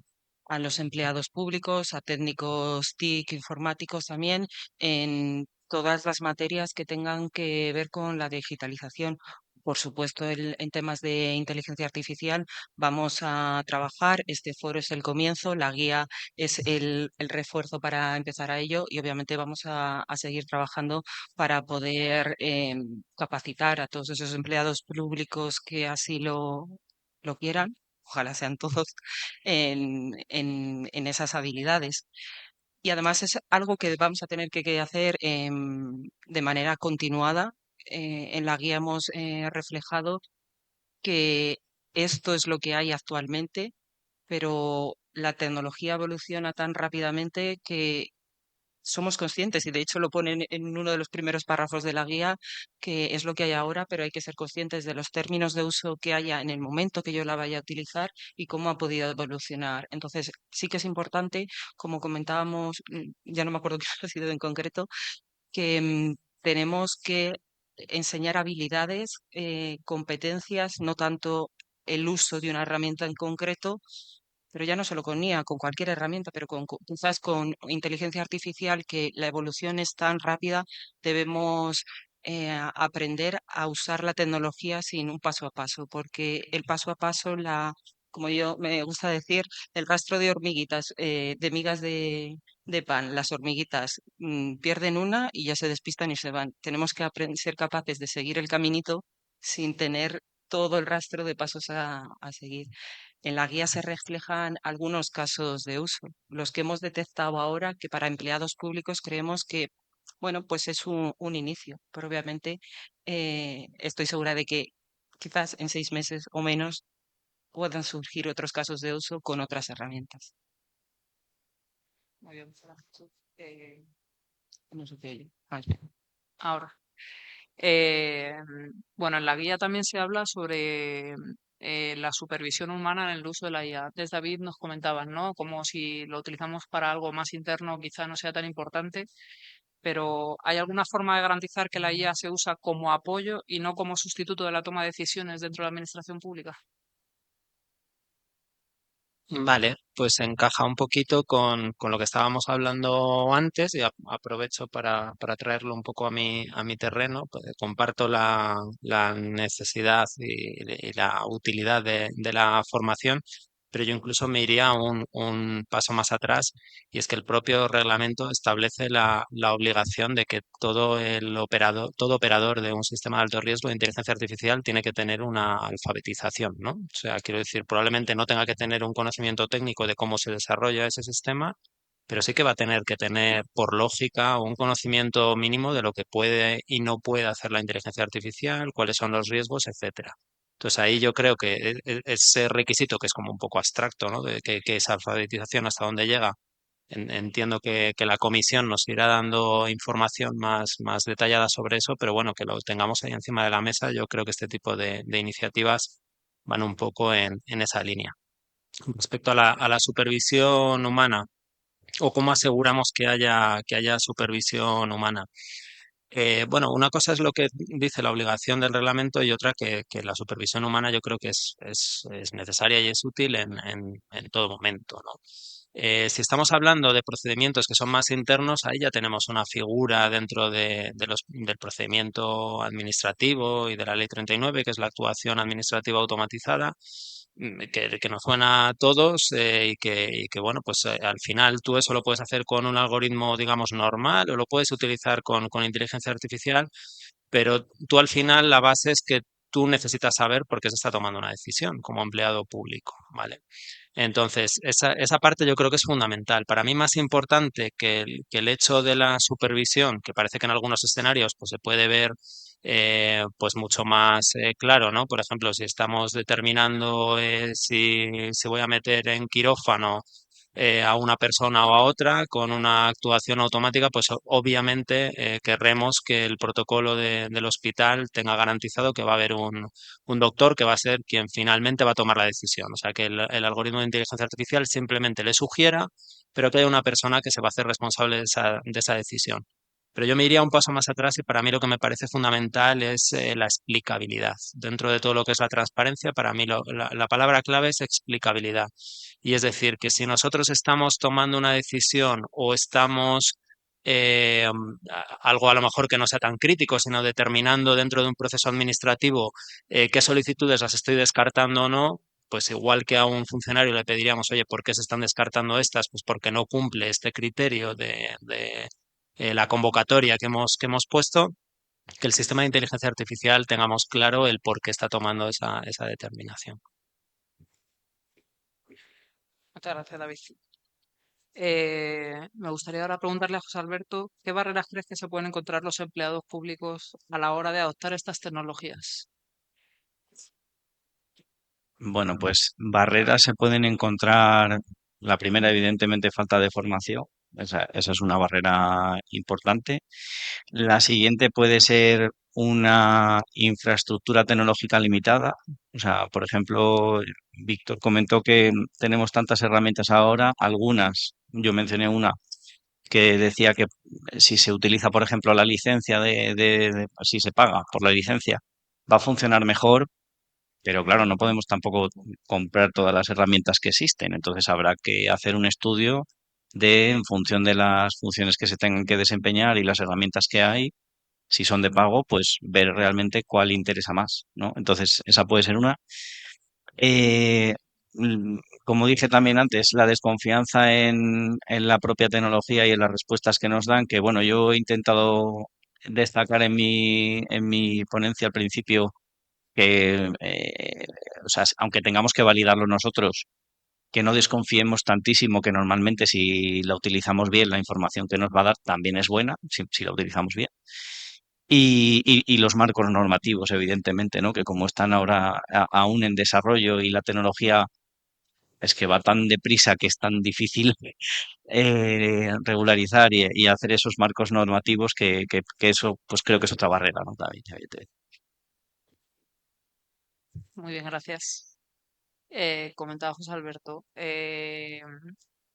los empleados públicos, a técnicos TIC, informáticos también, en todas las materias que tengan que ver con la digitalización. Por supuesto, en temas de inteligencia artificial vamos a trabajar. Este foro es el comienzo, la guía es el refuerzo para empezar a ello y obviamente vamos a seguir trabajando para poder capacitar a todos esos empleados públicos que así lo quieran. Ojalá sean todos en esas habilidades. Y además es algo que vamos a tener que hacer de manera continuada. En la guía hemos reflejado que esto es lo que hay actualmente, pero la tecnología evoluciona tan rápidamente que somos conscientes, y de hecho lo ponen en uno de los primeros párrafos de la guía, que es lo que hay ahora, pero hay que ser conscientes de los términos de uso que haya en el momento que yo la vaya a utilizar y cómo ha podido evolucionar. Entonces, sí que es importante, como comentábamos, ya no me acuerdo qué ha sido en concreto, que tenemos que enseñar habilidades, competencias, no tanto el uso de una herramienta en concreto, pero ya no solo con IA, con cualquier herramienta, pero quizás con inteligencia artificial, que la evolución es tan rápida, debemos aprender a usar la tecnología sin un paso a paso, porque el paso a paso, como yo me gusta decir, el rastro de hormiguitas, de migas de pan, las hormiguitas pierden una y ya se despistan y se van. Tenemos que ser capaces de seguir el caminito sin tener todo el rastro de pasos a seguir. En la guía se reflejan algunos casos de uso, los que hemos detectado ahora, que para empleados públicos creemos que, bueno, pues es un inicio, pero obviamente estoy segura de que quizás en 6 meses o menos puedan surgir otros casos de uso con otras herramientas. Muy bien, muchas gracias, Chus. No sé qué oye. Ahora. Bueno, en la guía también se habla sobre la supervisión humana en el uso de la IA. Antes David nos comentaba, ¿no? Como si lo utilizamos para algo más interno, quizá no sea tan importante, pero ¿hay alguna forma de garantizar que la IA se usa como apoyo y no como sustituto de la toma de decisiones dentro de la administración pública? Vale, pues encaja un poquito con lo que estábamos hablando antes y aprovecho para traerlo un poco a mi terreno. Pues, comparto la necesidad y la utilidad de la formación, pero yo incluso me iría un paso más atrás y es que el propio reglamento establece la obligación de que todo operador de un sistema de alto riesgo de inteligencia artificial tiene que tener una alfabetización, ¿no? O sea, quiero decir, probablemente no tenga que tener un conocimiento técnico de cómo se desarrolla ese sistema, pero sí que va a tener que tener, por lógica, un conocimiento mínimo de lo que puede y no puede hacer la inteligencia artificial, cuáles son los riesgos, etcétera. Entonces ahí yo creo que ese requisito que es como un poco abstracto, ¿no? De que esa alfabetización hasta dónde llega. Entiendo que la comisión nos irá dando información más detallada sobre eso, pero bueno, que lo tengamos ahí encima de la mesa. Yo creo que este tipo de iniciativas van un poco en esa línea. Respecto a la supervisión humana, o cómo aseguramos que haya supervisión humana. Bueno, una cosa es lo que dice la obligación del reglamento y otra que la supervisión humana yo creo que es necesaria y es útil en todo momento, ¿no? Si estamos hablando de procedimientos que son más internos, ahí ya tenemos una figura dentro del procedimiento administrativo y de la Ley 39, que es la actuación administrativa automatizada, que nos suena a todos bueno, pues al final tú eso lo puedes hacer con un algoritmo, digamos, normal o lo puedes utilizar con inteligencia artificial, pero tú al final la base es que tú necesitas saber por qué se está tomando una decisión como empleado público, ¿vale? Entonces, esa parte yo creo que es fundamental. Para mí más importante que el hecho de la supervisión, que parece que en algunos escenarios pues, se puede ver pues mucho más claro, ¿no? Por ejemplo, si estamos determinando si voy a meter en quirófano a una persona o a otra con una actuación automática, pues obviamente querremos que el protocolo del hospital tenga garantizado que va a haber un doctor que va a ser quien finalmente va a tomar la decisión. O sea, que el algoritmo de inteligencia artificial simplemente le sugiera, pero que haya una persona que se va a hacer responsable de esa decisión. Pero yo me iría un paso más atrás y para mí lo que me parece fundamental es la explicabilidad. Dentro de todo lo que es la transparencia, para mí la palabra clave es explicabilidad. Y es decir, que si nosotros estamos tomando una decisión o estamos algo a lo mejor que no sea tan crítico, sino determinando dentro de un proceso administrativo qué solicitudes las estoy descartando o no, pues igual que a un funcionario le pediríamos, oye, ¿por qué se están descartando estas? Pues porque no cumple este criterio de la convocatoria que hemos puesto, que el sistema de inteligencia artificial tengamos claro el por qué está tomando esa determinación. Muchas gracias, David. Me gustaría ahora preguntarle a José Alberto, ¿qué barreras crees que se pueden encontrar los empleados públicos a la hora de adoptar estas tecnologías? Bueno, pues barreras se pueden encontrar. La primera, evidentemente, falta de formación. Esa es una barrera importante. La siguiente puede ser una infraestructura tecnológica limitada. O sea, por ejemplo, Víctor comentó que tenemos tantas herramientas ahora, algunas, yo mencioné una que decía que si se utiliza, por ejemplo, la licencia si se paga por la licencia, va a funcionar mejor, pero claro, no podemos tampoco comprar todas las herramientas que existen. Entonces habrá que hacer un estudio en función de las funciones que se tengan que desempeñar y las herramientas que hay, si son de pago, pues ver realmente cuál interesa más, ¿no? Entonces, esa puede ser una. Eh, Como dije también antes, la desconfianza en la propia tecnología y en las respuestas que nos dan, que bueno, yo he intentado destacar en mi ponencia al principio que, o sea, aunque tengamos que validarlo nosotros, que no desconfiemos tantísimo, que normalmente si la utilizamos bien, la información que nos va a dar también es buena, si la utilizamos bien. Y los marcos normativos, evidentemente, ¿no? Que como están ahora aún en desarrollo y la tecnología es que va tan deprisa que es tan difícil regularizar y hacer esos marcos normativos que eso, pues creo que es otra barrera, ¿no? David? Muy bien, gracias. Comentaba José Alberto,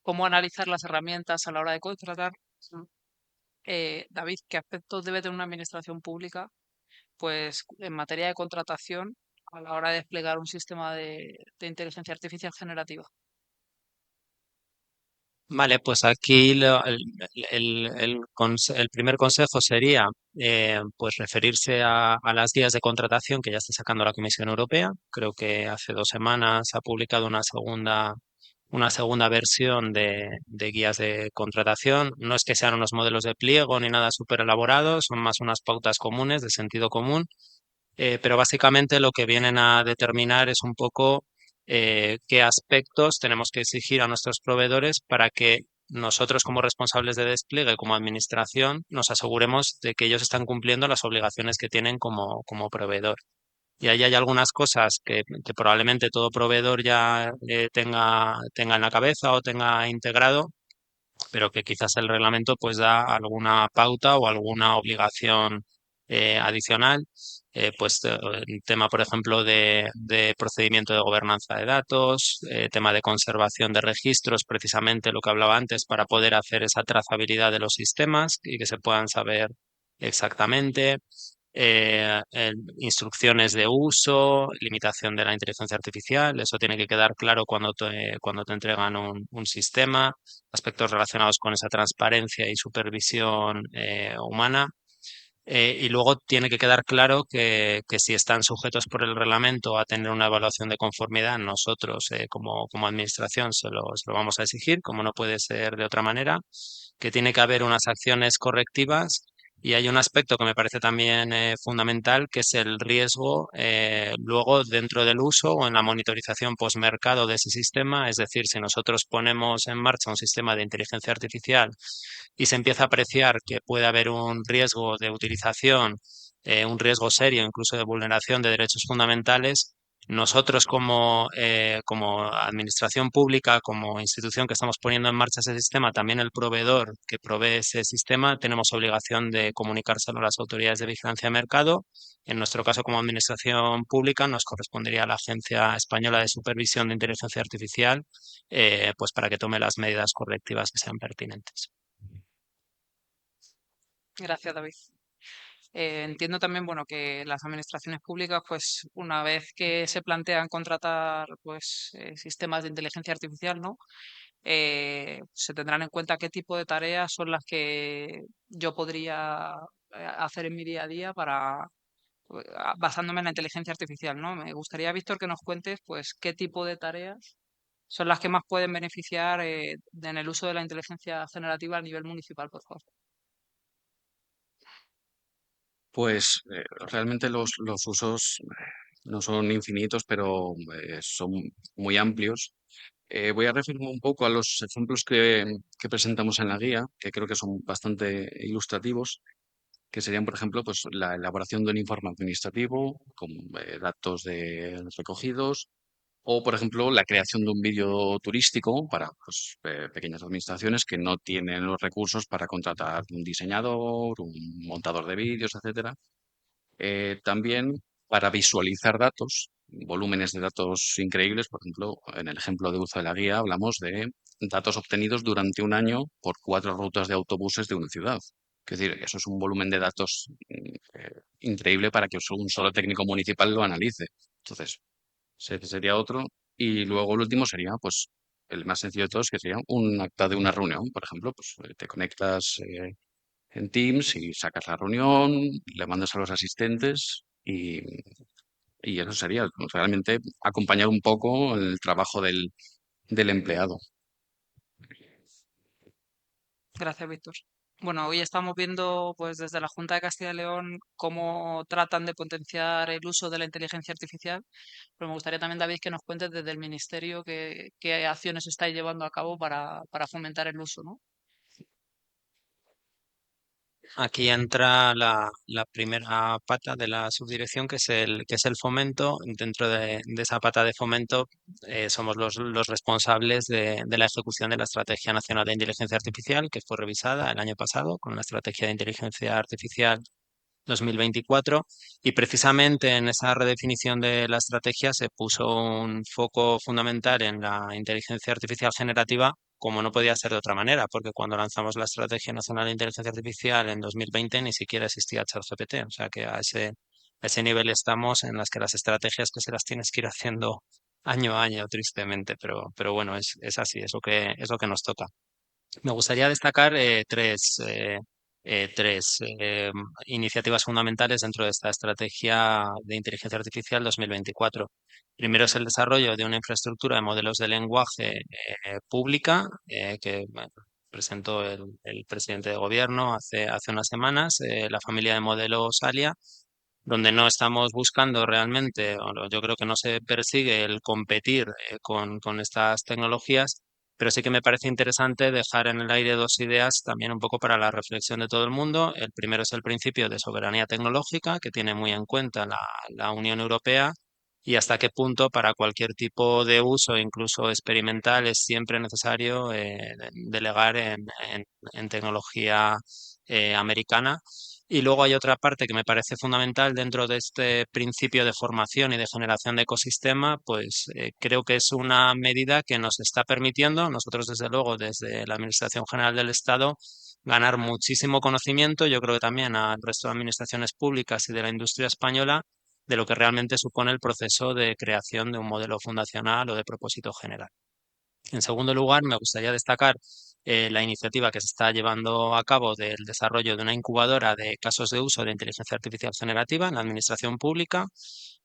¿cómo analizar las herramientas a la hora de contratar? Mm. David, ¿qué aspectos debe tener una administración pública? Pues en materia de contratación a la hora de desplegar un sistema de inteligencia artificial generativa. Vale, pues aquí el primer consejo sería pues referirse a las guías de contratación que ya está sacando la Comisión Europea. Creo que hace 2 semanas ha publicado una segunda versión de guías de contratación. No es que sean unos modelos de pliego ni nada súper elaborados, son más unas pautas comunes de sentido común, pero básicamente lo que vienen a determinar es un poco qué aspectos tenemos que exigir a nuestros proveedores para que nosotros como responsables de despliegue, como administración, nos aseguremos de que ellos están cumpliendo las obligaciones que tienen como proveedor. Y ahí hay algunas cosas que probablemente todo proveedor ya tenga en la cabeza o tenga integrado, pero que quizás el reglamento pues da alguna pauta o alguna obligación adicional. Pues el tema, por ejemplo, de procedimiento de gobernanza de datos, tema de conservación de registros, precisamente lo que hablaba antes, para poder hacer esa trazabilidad de los sistemas y que se puedan saber exactamente. Instrucciones de uso, limitación de la inteligencia artificial, eso tiene que quedar claro cuando te entregan un sistema, aspectos relacionados con esa transparencia y supervisión humana. Y luego tiene que quedar claro que si están sujetos por el reglamento a tener una evaluación de conformidad, nosotros como administración se lo vamos a exigir, como no puede ser de otra manera, que tiene que haber unas acciones correctivas. Y hay un aspecto que me parece también fundamental, que es el riesgo luego dentro del uso o en la monitorización postmercado de ese sistema. Es decir, si nosotros ponemos en marcha un sistema de inteligencia artificial y se empieza a apreciar que puede haber un riesgo de utilización, un riesgo serio, incluso de vulneración de derechos fundamentales, nosotros como administración pública, como institución que estamos poniendo en marcha ese sistema, también el proveedor que provee ese sistema, tenemos obligación de comunicárselo a las autoridades de vigilancia de mercado. En nuestro caso, como administración pública, nos correspondería a la Agencia Española de Supervisión de Inteligencia Artificial, pues para que tome las medidas correctivas que sean pertinentes. Gracias, David. Entiendo también, bueno, que las administraciones públicas, pues, una vez que se plantean contratar, pues, sistemas de inteligencia artificial, ¿no? Se tendrán en cuenta qué tipo de tareas son las que yo podría hacer en mi día a día para, basándome en la inteligencia artificial, ¿no? Me gustaría, Víctor, que nos cuentes, pues, qué tipo de tareas son las que más pueden beneficiar en el uso de la inteligencia generativa a nivel municipal, por favor. Pues realmente los usos no son infinitos, pero son muy amplios. Voy a referirme un poco a los ejemplos que presentamos en la guía, que creo que son bastante ilustrativos, que serían, por ejemplo, pues, la elaboración de un informe administrativo con datos recogidos, o, por ejemplo, la creación de un vídeo turístico para pues, pequeñas administraciones que no tienen los recursos para contratar un diseñador, un montador de vídeos, etcétera. También para visualizar datos, volúmenes de datos increíbles. Por ejemplo, en el ejemplo de uso de la guía hablamos de datos obtenidos durante un año por 4 rutas de autobuses de una ciudad. Es decir, eso es un volumen de datos increíble para que un solo técnico municipal lo analice. Entonces, ese sería otro. Y luego el último sería, pues, el más sencillo de todos, que sería un acta de una reunión. Por ejemplo, pues te conectas en Teams y sacas la reunión, le mandas a los asistentes y eso sería realmente acompañar un poco el trabajo del empleado. Gracias, Víctor. Bueno, hoy estamos viendo, pues, desde la Junta de Castilla y León cómo tratan de potenciar el uso de la inteligencia artificial, pero me gustaría también, David, que nos cuentes desde el Ministerio qué acciones estáis llevando a cabo para fomentar el uso, ¿no? Aquí entra la primera pata de la subdirección, que es el fomento. Dentro de esa pata de fomento, somos los responsables de la ejecución de la Estrategia Nacional de Inteligencia Artificial, que fue revisada el año pasado con la Estrategia de Inteligencia Artificial 2024, y precisamente en esa redefinición de la estrategia se puso un foco fundamental en la inteligencia artificial generativa, como no podía ser de otra manera, porque cuando lanzamos la Estrategia Nacional de Inteligencia Artificial en 2020 ni siquiera existía ChatGPT, o sea que a ese nivel estamos en las que las estrategias que se las tienes que ir haciendo año a año, tristemente, pero bueno, es así, es lo que nos toca. Me gustaría destacar tres iniciativas fundamentales dentro de esta estrategia de inteligencia artificial 2024. Primero es el desarrollo de una infraestructura de modelos de lenguaje pública que presentó el presidente de gobierno hace unas semanas, la familia de modelos ALIA, donde no estamos buscando realmente, yo creo que no se persigue el competir con estas tecnologías, pero sí que me parece interesante dejar en el aire dos ideas también un poco para la reflexión de todo el mundo. El primero es el principio de soberanía tecnológica, que tiene muy en cuenta la Unión Europea, y hasta qué punto para cualquier tipo de uso, incluso experimental, es siempre necesario delegar en tecnología americana. Y luego hay otra parte que me parece fundamental dentro de este principio de formación y de generación de ecosistema, pues creo que es una medida que nos está permitiendo, nosotros desde luego desde la Administración General del Estado, ganar muchísimo conocimiento, yo creo que también al resto de administraciones públicas y de la industria española, de lo que realmente supone el proceso de creación de un modelo fundacional o de propósito general. En segundo lugar, me gustaría destacar la iniciativa que se está llevando a cabo del desarrollo de una incubadora de casos de uso de inteligencia artificial generativa en la administración pública.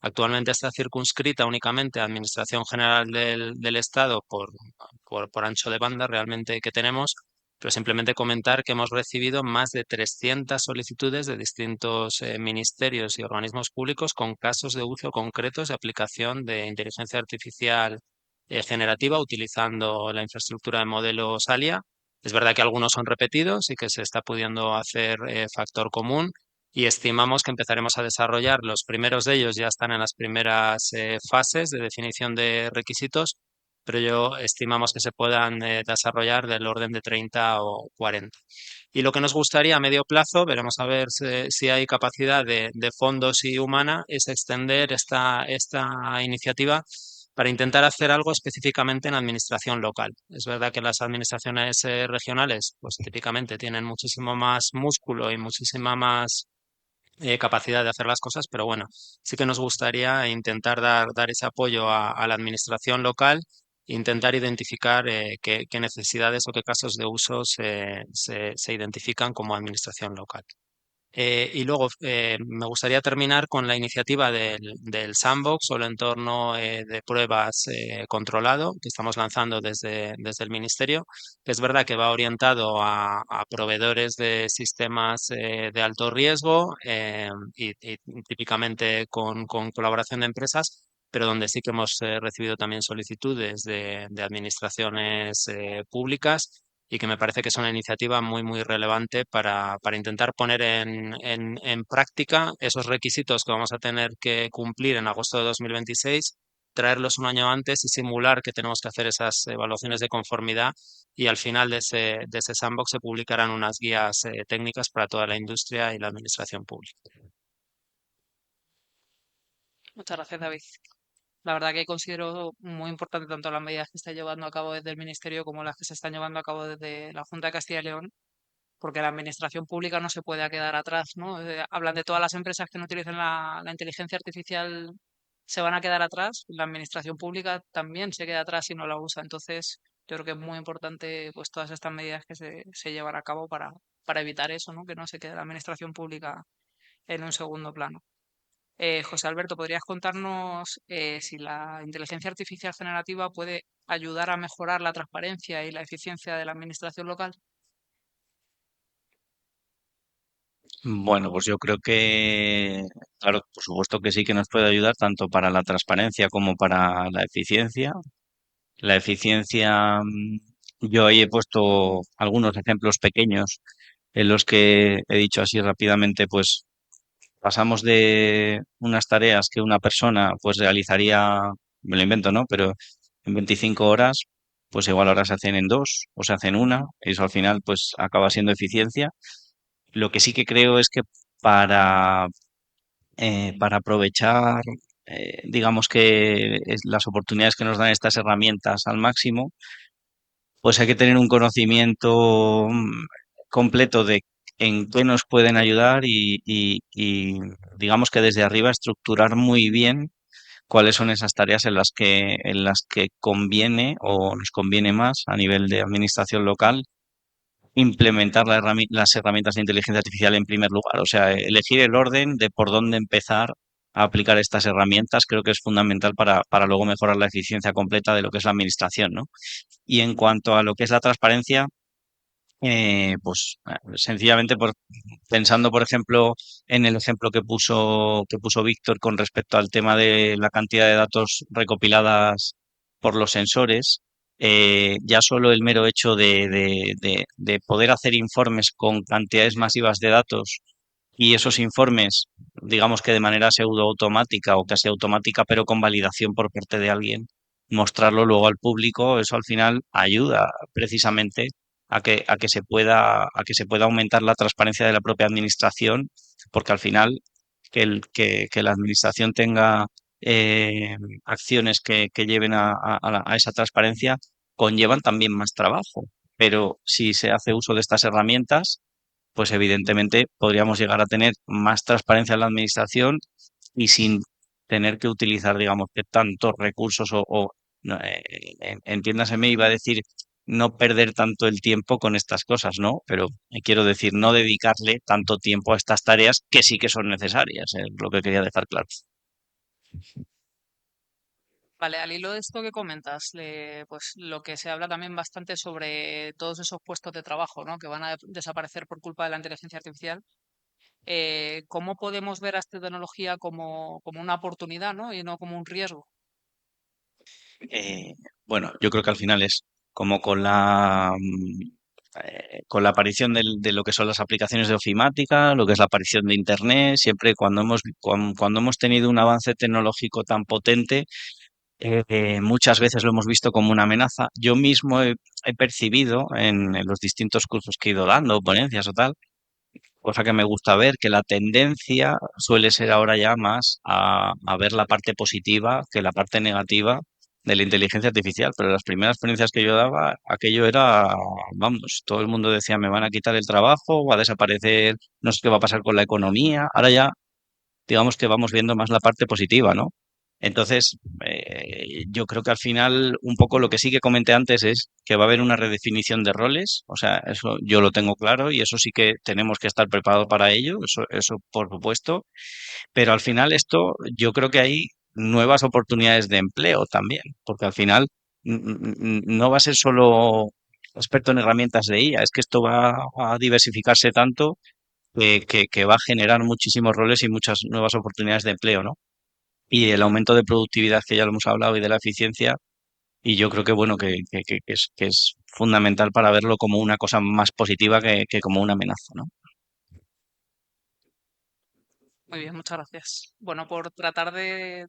Actualmente está circunscrita únicamente a Administración General del Estado por ancho de banda realmente que tenemos, pero simplemente comentar que hemos recibido más de 300 solicitudes de distintos ministerios y organismos públicos con casos de uso concretos de aplicación de inteligencia artificial generativa utilizando la infraestructura de modelos ALIA. Es verdad que algunos son repetidos y que se está pudiendo hacer factor común y estimamos que empezaremos a desarrollar. Los primeros de ellos ya están en las primeras fases de definición de requisitos, pero estimamos que se puedan desarrollar del orden de 30 o 40. Y lo que nos gustaría a medio plazo, veremos a ver si hay capacidad de fondos y humana, es extender esta iniciativa para intentar hacer algo específicamente en administración local. Es verdad que las administraciones regionales, pues típicamente tienen muchísimo más músculo y muchísima más capacidad de hacer las cosas, pero bueno, sí que nos gustaría intentar dar ese apoyo a la administración local, intentar identificar qué necesidades o qué casos de uso se identifican como administración local. Y luego me gustaría terminar con la iniciativa del sandbox o el entorno de pruebas controlado que estamos lanzando desde el Ministerio, que es verdad que va orientado a proveedores de sistemas de alto riesgo y típicamente con colaboración de empresas, pero donde sí que hemos recibido también solicitudes de administraciones públicas y que me parece que es una iniciativa muy relevante para intentar poner en práctica esos requisitos que vamos a tener que cumplir en agosto de 2026, traerlos un año antes y simular que tenemos que hacer esas evaluaciones de conformidad y al final de ese sandbox se publicarán unas guías técnicas para toda la industria y la administración pública. Muchas gracias, David. La verdad que considero muy importante tanto las medidas que está llevando a cabo desde el Ministerio como las que se están llevando a cabo desde la Junta de Castilla y León, porque la administración pública no se puede quedar atrás, ¿no? Hablan de todas las empresas que no utilicen la inteligencia artificial se van a quedar atrás, la administración pública también se queda atrás si no la usa. Entonces, yo creo que es muy importante pues todas estas medidas que se llevan a cabo para evitar eso, ¿no? Que no se quede la administración pública en un segundo plano. José Alberto, ¿podrías contarnos si la inteligencia artificial generativa puede ayudar a mejorar la transparencia y la eficiencia de la administración local? Bueno, pues yo creo que, claro, por supuesto que sí que nos puede ayudar tanto para la transparencia como para la eficiencia. La eficiencia, yo ahí he puesto algunos ejemplos pequeños en los que he dicho así rápidamente, pues pasamos de unas tareas que una persona pues realizaría, me lo invento, ¿no? Pero en 25 horas, pues igual ahora se hacen en dos o se hacen una, eso al final pues acaba siendo eficiencia. Lo que sí que creo es que para, para aprovechar, digamos que las oportunidades que nos dan estas herramientas al máximo, pues hay que tener un conocimiento completo de en qué nos pueden ayudar y digamos que desde arriba estructurar muy bien cuáles son esas tareas en las que conviene o nos conviene más a nivel de administración local implementar las herramientas de inteligencia artificial en primer lugar. O sea, elegir el orden de por dónde empezar a aplicar estas herramientas creo que es fundamental para luego mejorar la eficiencia completa de lo que es la administración, ¿no? Y en cuanto a lo que es la transparencia, pues sencillamente pensando, por ejemplo, en el ejemplo que puso Víctor con respecto al tema de la cantidad de datos recopiladas por los sensores, ya solo el mero hecho de poder hacer informes con cantidades masivas de datos y esos informes, digamos que de manera pseudo automática o casi automática, pero con validación por parte de alguien, mostrarlo luego al público, eso al final ayuda precisamente a que se pueda aumentar la transparencia de la propia administración, porque al final que la administración tenga eh, acciones que lleven a esa transparencia conllevan también más trabajo. Pero si se hace uso de estas herramientas, pues evidentemente podríamos llegar a tener más transparencia en la administración y sin tener que utilizar, digamos, que tantos recursos no, entiéndaseme, iba a decir no perder tanto el tiempo con estas cosas, ¿no? Pero quiero decir, no dedicarle tanto tiempo a estas tareas que sí que son necesarias, es lo que quería dejar claro. Vale, al hilo de esto que comentas, pues lo que se habla también bastante sobre todos esos puestos de trabajo, ¿no? Que van a desaparecer por culpa de la inteligencia artificial. ¿Cómo podemos ver a esta tecnología como una oportunidad, ¿no? Y no como un riesgo? Eh, bueno, yo creo que al final es como con la aparición de lo que son las aplicaciones de ofimática, lo que es la aparición de Internet, siempre cuando hemos tenido un avance tecnológico tan potente, muchas veces lo hemos visto como una amenaza. Yo mismo he percibido en los distintos cursos que he ido dando, ponencias o tal, cosa que me gusta ver, que la tendencia suele ser ahora ya más a ver la parte positiva que la parte negativa de la inteligencia artificial. Pero las primeras experiencias que yo daba, aquello era, vamos, todo el mundo decía, me van a quitar el trabajo, va a desaparecer, no sé qué va a pasar con la economía. Ahora ya digamos que vamos viendo más la parte positiva, ¿no? Entonces, yo creo que al final, un poco lo que sí que comenté antes es que va a haber una redefinición de roles, o sea, eso yo lo tengo claro y eso sí que tenemos que estar preparados para ello, eso por supuesto, pero al final esto yo creo que hay nuevas oportunidades de empleo también, porque al final no va a ser solo experto en herramientas de IA, es que esto va a diversificarse tanto que va a generar muchísimos roles y muchas nuevas oportunidades de empleo, ¿no? Y el aumento de productividad que ya lo hemos hablado y de la eficiencia, y yo creo que bueno, que es fundamental para verlo como una cosa más positiva que como una amenaza, ¿no? Muy bien, muchas gracias. Bueno, por tratar de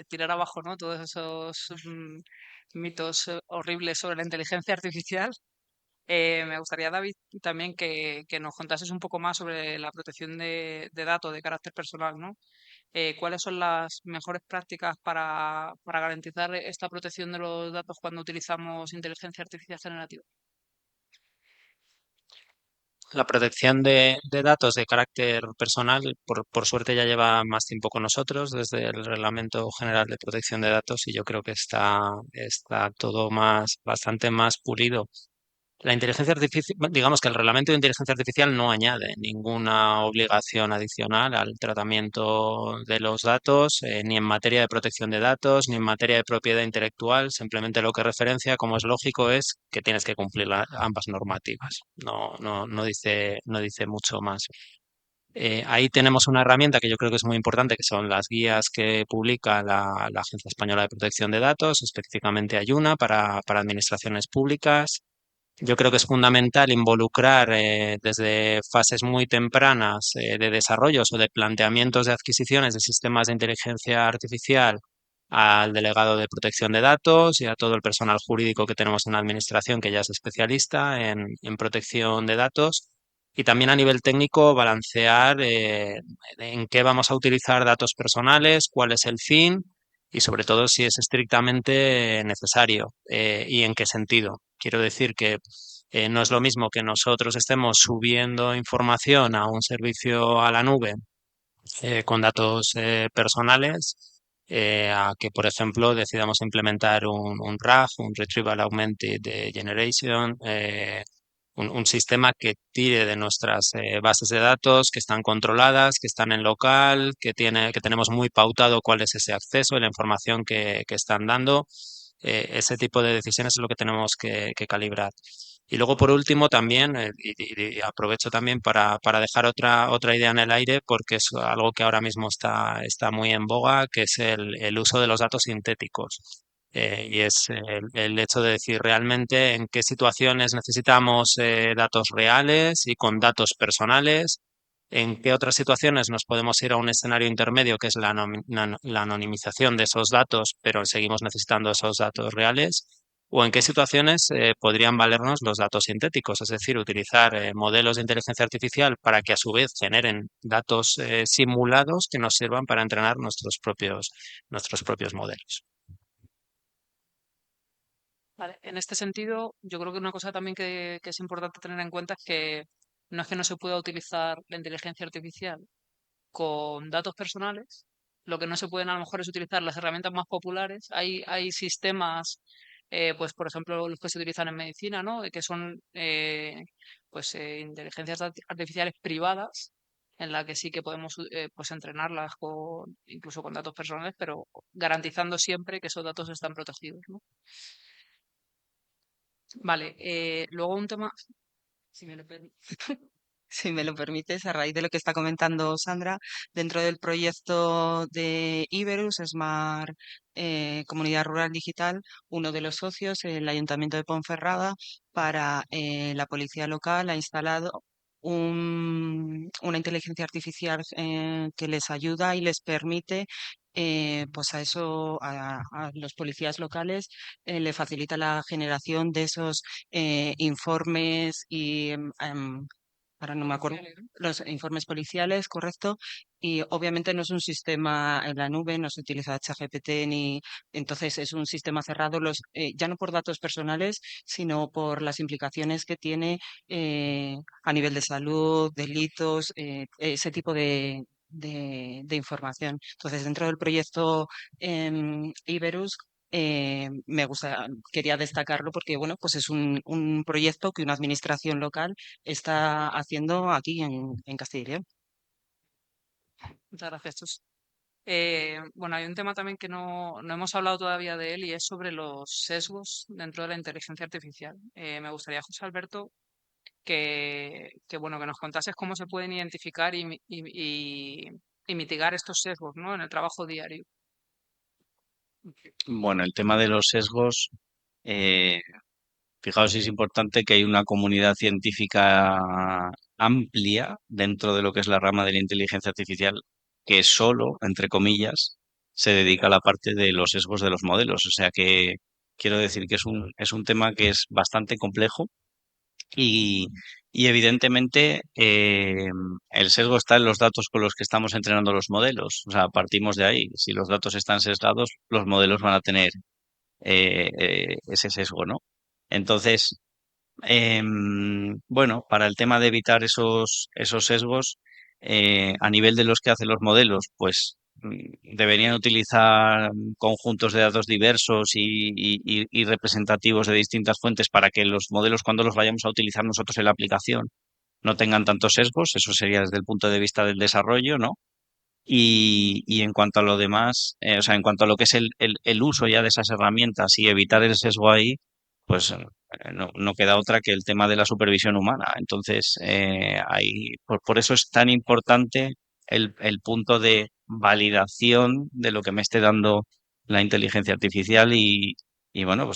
tirar abajo, ¿no? Todos esos mitos horribles sobre la inteligencia artificial. Me gustaría, David, también que nos contases un poco más sobre la protección de datos de carácter personal, ¿no? ¿Cuáles son las mejores prácticas para garantizar esta protección de los datos cuando utilizamos inteligencia artificial generativa? La protección de datos de carácter personal, por suerte, ya lleva más tiempo con nosotros desde el Reglamento General de Protección de Datos y yo creo que está todo bastante más pulido. La inteligencia artificial, digamos que el reglamento de inteligencia artificial no añade ninguna obligación adicional al tratamiento de los datos, ni en materia de protección de datos, ni en materia de propiedad intelectual. Simplemente lo que referencia, como es lógico, es que tienes que cumplir ambas normativas. No dice mucho más. Ahí tenemos una herramienta que yo creo que es muy importante, que son las guías que publica la Agencia Española de Protección de Datos. Específicamente hay una para administraciones públicas. Yo creo que es fundamental involucrar desde fases muy tempranas de desarrollos o de planteamientos de adquisiciones de sistemas de inteligencia artificial al delegado de protección de datos y a todo el personal jurídico que tenemos en la administración que ya es especialista en protección de datos. Y también a nivel técnico balancear en qué vamos a utilizar datos personales, cuál es el fin y sobre todo si es estrictamente necesario y en qué sentido. Quiero decir que no es lo mismo que nosotros estemos subiendo información a un servicio a la nube con datos personales a que, por ejemplo, decidamos implementar un RAG, un Retrieval Augmented Generation, un sistema que tire de nuestras bases de datos, que están controladas, que están en local, que tenemos muy pautado cuál es ese acceso y la información que están dando. Ese tipo de decisiones es lo que tenemos que calibrar. Y luego, por último, también, y aprovecho también para dejar otra idea en el aire, porque es algo que ahora mismo está muy en boga, que es el uso de los datos sintéticos. Y es el hecho de decir realmente en qué situaciones necesitamos datos reales y con datos personales, en qué otras situaciones nos podemos ir a un escenario intermedio, que es la anonimización de esos datos, pero seguimos necesitando esos datos reales o en qué situaciones podrían valernos los datos sintéticos, es decir, utilizar modelos de inteligencia artificial para que a su vez generen datos simulados que nos sirvan para entrenar nuestros propios modelos. Vale, en este sentido, yo creo que una cosa también que es importante tener en cuenta es que no se pueda utilizar la inteligencia artificial con datos personales. Lo que no se pueden a lo mejor es utilizar las herramientas más populares. Hay sistemas, pues por ejemplo, los que se utilizan en medicina, ¿no? Que son inteligencias artificiales privadas, en la que sí que podemos pues entrenarlas incluso con datos personales, pero garantizando siempre que esos datos están protegidos, ¿no? Vale, luego un tema, si me lo permite. Si me lo permites, a raíz de lo que está comentando Sandra, dentro del proyecto de Iberus, Smart Comunidad Rural Digital, uno de los socios, el Ayuntamiento de Ponferrada, para la policía local ha instalado una inteligencia artificial que les ayuda y les permite, pues a eso, a los policías locales, le facilita la generación de esos informes y ahora no me acuerdo, Policiales, ¿no? los informes policiales, correcto, y obviamente no es un sistema en la nube, no se utiliza ChatGPT ni, entonces es un sistema cerrado, ya no por datos personales, sino por las implicaciones que tiene a nivel de salud, delitos, ese tipo de información. Entonces, dentro del proyecto Iberus, quería destacarlo porque, bueno, pues es un proyecto que una administración local está haciendo aquí en Castilla y León. Muchas gracias, Chus. Bueno, hay un tema también que no hemos hablado todavía de él y es sobre los sesgos dentro de la inteligencia artificial. Me gustaría, José Alberto, bueno, que nos contases cómo se pueden identificar y mitigar estos sesgos, ¿no? En el trabajo diario. Bueno, el tema de los sesgos, eh, fijaos si es importante que hay una comunidad científica amplia dentro de lo que es la rama de la inteligencia artificial que solo, entre comillas, se dedica a la parte de los sesgos de los modelos. O sea que quiero decir que es un tema que es bastante complejo y, y evidentemente el sesgo está en los datos con los que estamos entrenando los modelos. O sea, partimos de ahí. Si los datos están sesgados, los modelos van a tener ese sesgo, ¿no? Entonces, bueno, para el tema de evitar esos sesgos, a nivel de los que hacen los modelos, pues deberían utilizar conjuntos de datos diversos y representativos de distintas fuentes para que los modelos, cuando los vayamos a utilizar nosotros en la aplicación, no tengan tantos sesgos. Eso sería desde el punto de vista del desarrollo, ¿no? Y en cuanto a lo demás, o sea, en cuanto a lo que es el uso ya de esas herramientas y evitar el sesgo ahí, pues no queda otra que el tema de la supervisión humana. Entonces, por eso es tan importante el punto de validación de lo que me esté dando la inteligencia artificial y bueno,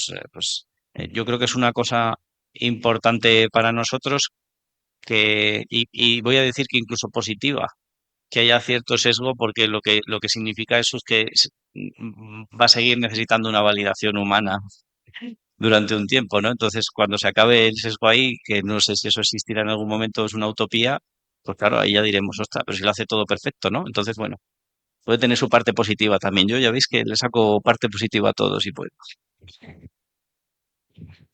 yo creo que es una cosa importante para nosotros y voy a decir que incluso positiva que haya cierto sesgo porque lo que significa eso es que va a seguir necesitando una validación humana durante un tiempo, ¿no? Entonces, cuando se acabe el sesgo ahí, que no sé si eso existirá en algún momento, es una utopía, pues claro, ahí ya diremos, ostras, pero si lo hace todo perfecto, ¿no? Entonces, bueno, puede tener su parte positiva también. Yo ya veis que le saco parte positiva a todos y pues.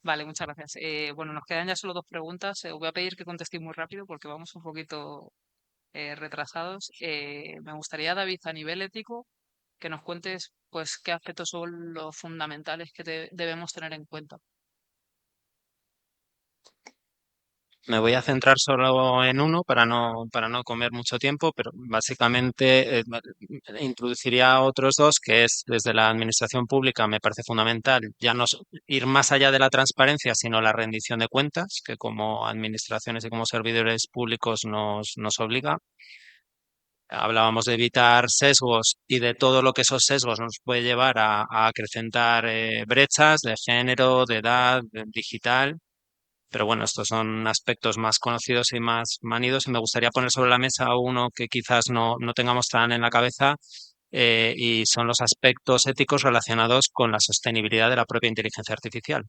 Vale, muchas gracias. Bueno, nos quedan ya solo dos preguntas. Os voy a pedir que contestéis muy rápido porque vamos un poquito retrasados. Me gustaría, David, a nivel ético, que nos cuentes pues qué aspectos son los fundamentales que debemos tener en cuenta. Me voy a centrar solo en uno para no comer mucho tiempo, pero básicamente introduciría otros dos, que es desde la administración pública, me parece fundamental ya no ir más allá de la transparencia, sino la rendición de cuentas, que como administraciones y como servidores públicos nos obliga. Hablábamos de evitar sesgos y de todo lo que esos sesgos nos puede llevar a acrecentar brechas de género, de edad, digital. Pero bueno, estos son aspectos más conocidos y más manidos y me gustaría poner sobre la mesa uno que quizás no tengamos tan en la cabeza, y son los aspectos éticos relacionados con la sostenibilidad de la propia inteligencia artificial.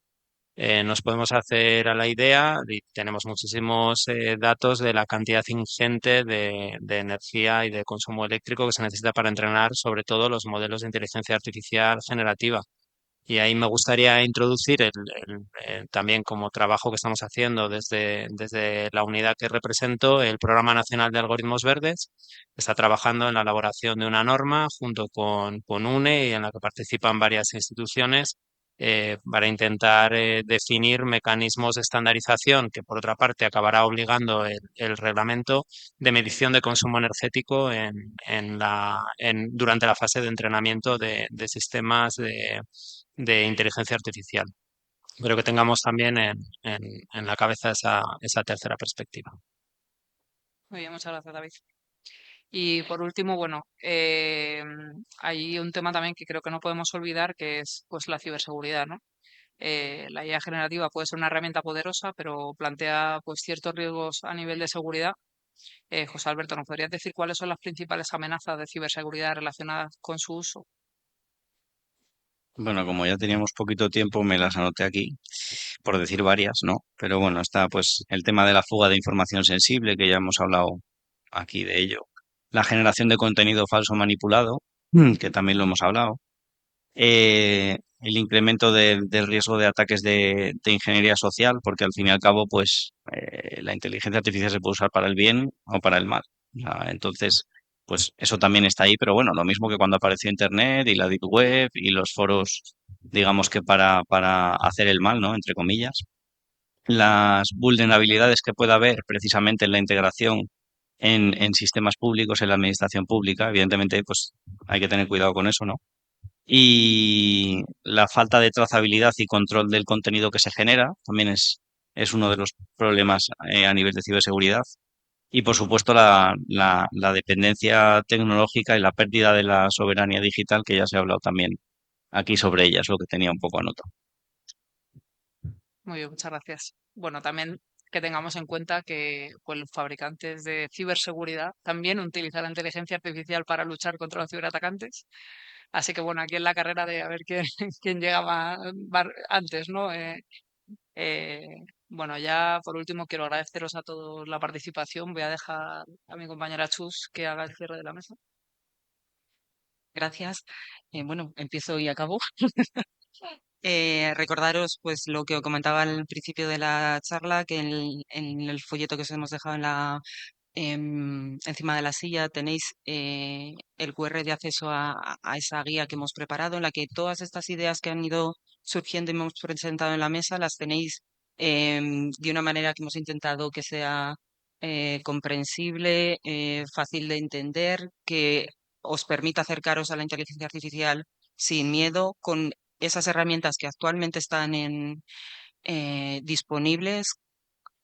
Nos podemos hacer a la idea, y tenemos muchísimos datos de la cantidad ingente de energía y de consumo eléctrico que se necesita para entrenar sobre todo los modelos de inteligencia artificial generativa. Y ahí me gustaría introducir también como trabajo que estamos haciendo desde la unidad que represento, el Programa Nacional de Algoritmos Verdes. Está trabajando en la elaboración de una norma junto con UNE y en la que participan varias instituciones para intentar definir mecanismos de estandarización que, por otra parte, acabará obligando el reglamento de medición de consumo energético durante la fase de entrenamiento de sistemas de inteligencia artificial. Pero que tengamos también en la cabeza esa tercera perspectiva. Muy bien, muchas gracias, David. Y por último, bueno, hay un tema también que creo que no podemos olvidar, que es pues la ciberseguridad, ¿no? La IA generativa puede ser una herramienta poderosa, pero plantea pues ciertos riesgos a nivel de seguridad. José Alberto, ¿nos podrías decir cuáles son las principales amenazas de ciberseguridad relacionadas con su uso? Bueno, como ya teníamos poquito tiempo, me las anoté aquí, por decir varias, ¿no? Pero bueno, está pues el tema de la fuga de información sensible, que ya hemos hablado aquí de ello. La generación de contenido falso manipulado, que también lo hemos hablado. El incremento del riesgo de ataques de ingeniería social, porque al fin y al cabo, pues la inteligencia artificial se puede usar para el bien o para el mal. Entonces, pues eso también está ahí, pero bueno, lo mismo que cuando apareció Internet y la Deep Web y los foros, digamos que para hacer el mal, ¿no? Entre comillas. Las vulnerabilidades que pueda haber precisamente en la integración en sistemas públicos, en la administración pública, evidentemente, pues hay que tener cuidado con eso, ¿no? Y la falta de trazabilidad y control del contenido que se genera también es uno de los problemas a nivel de ciberseguridad. Y por supuesto la dependencia tecnológica y la pérdida de la soberanía digital, que ya se ha hablado también aquí sobre ella, es lo que tenía un poco anotado. Muy bien, muchas gracias. Bueno, también que tengamos en cuenta que pues, los fabricantes de ciberseguridad también utilizan la inteligencia artificial para luchar contra los ciberatacantes. Así que bueno, aquí en la carrera de a ver quién, quién llega antes, ¿no? Eh, bueno, ya por último quiero agradeceros a todos la participación. Voy a dejar a mi compañera Chus que haga el cierre de la mesa. Gracias. Bueno, empiezo y acabo. Recordaros pues lo que os comentaba al principio de la charla, que en el folleto que os hemos dejado encima de la silla tenéis el QR de acceso a esa guía que hemos preparado, en la que todas estas ideas que han ido surgiendo y hemos presentado en la mesa las tenéis de una manera que hemos intentado que sea comprensible, fácil de entender, que os permita acercaros a la inteligencia artificial sin miedo, con esas herramientas que actualmente están disponibles,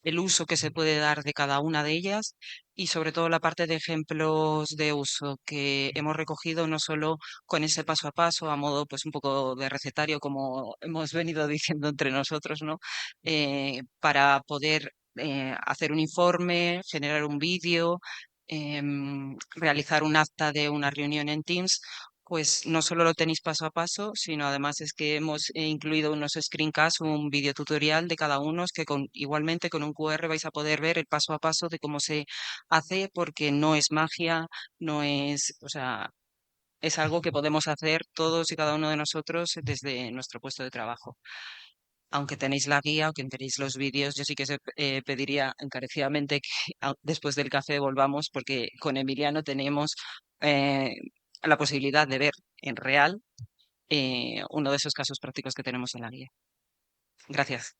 el uso que se puede dar de cada una de ellas y sobre todo la parte de ejemplos de uso que hemos recogido no solo con ese paso a paso, a modo pues un poco de recetario como hemos venido diciendo entre nosotros, ¿no? Para poder hacer un informe, generar un vídeo, realizar un acta de una reunión en Teams, pues no solo lo tenéis paso a paso, sino además es que hemos incluido unos screencasts, un video tutorial de cada uno, que igualmente con un QR vais a poder ver el paso a paso de cómo se hace, porque no es magia, no es, o sea, es algo que podemos hacer todos y cada uno de nosotros desde nuestro puesto de trabajo. Aunque tenéis la guía, aunque tenéis los vídeos, yo sí que pediría encarecidamente que después del café volvamos, porque con Emiliano tenemos eh, la posibilidad de ver en real uno de esos casos prácticos que tenemos en la guía. Gracias.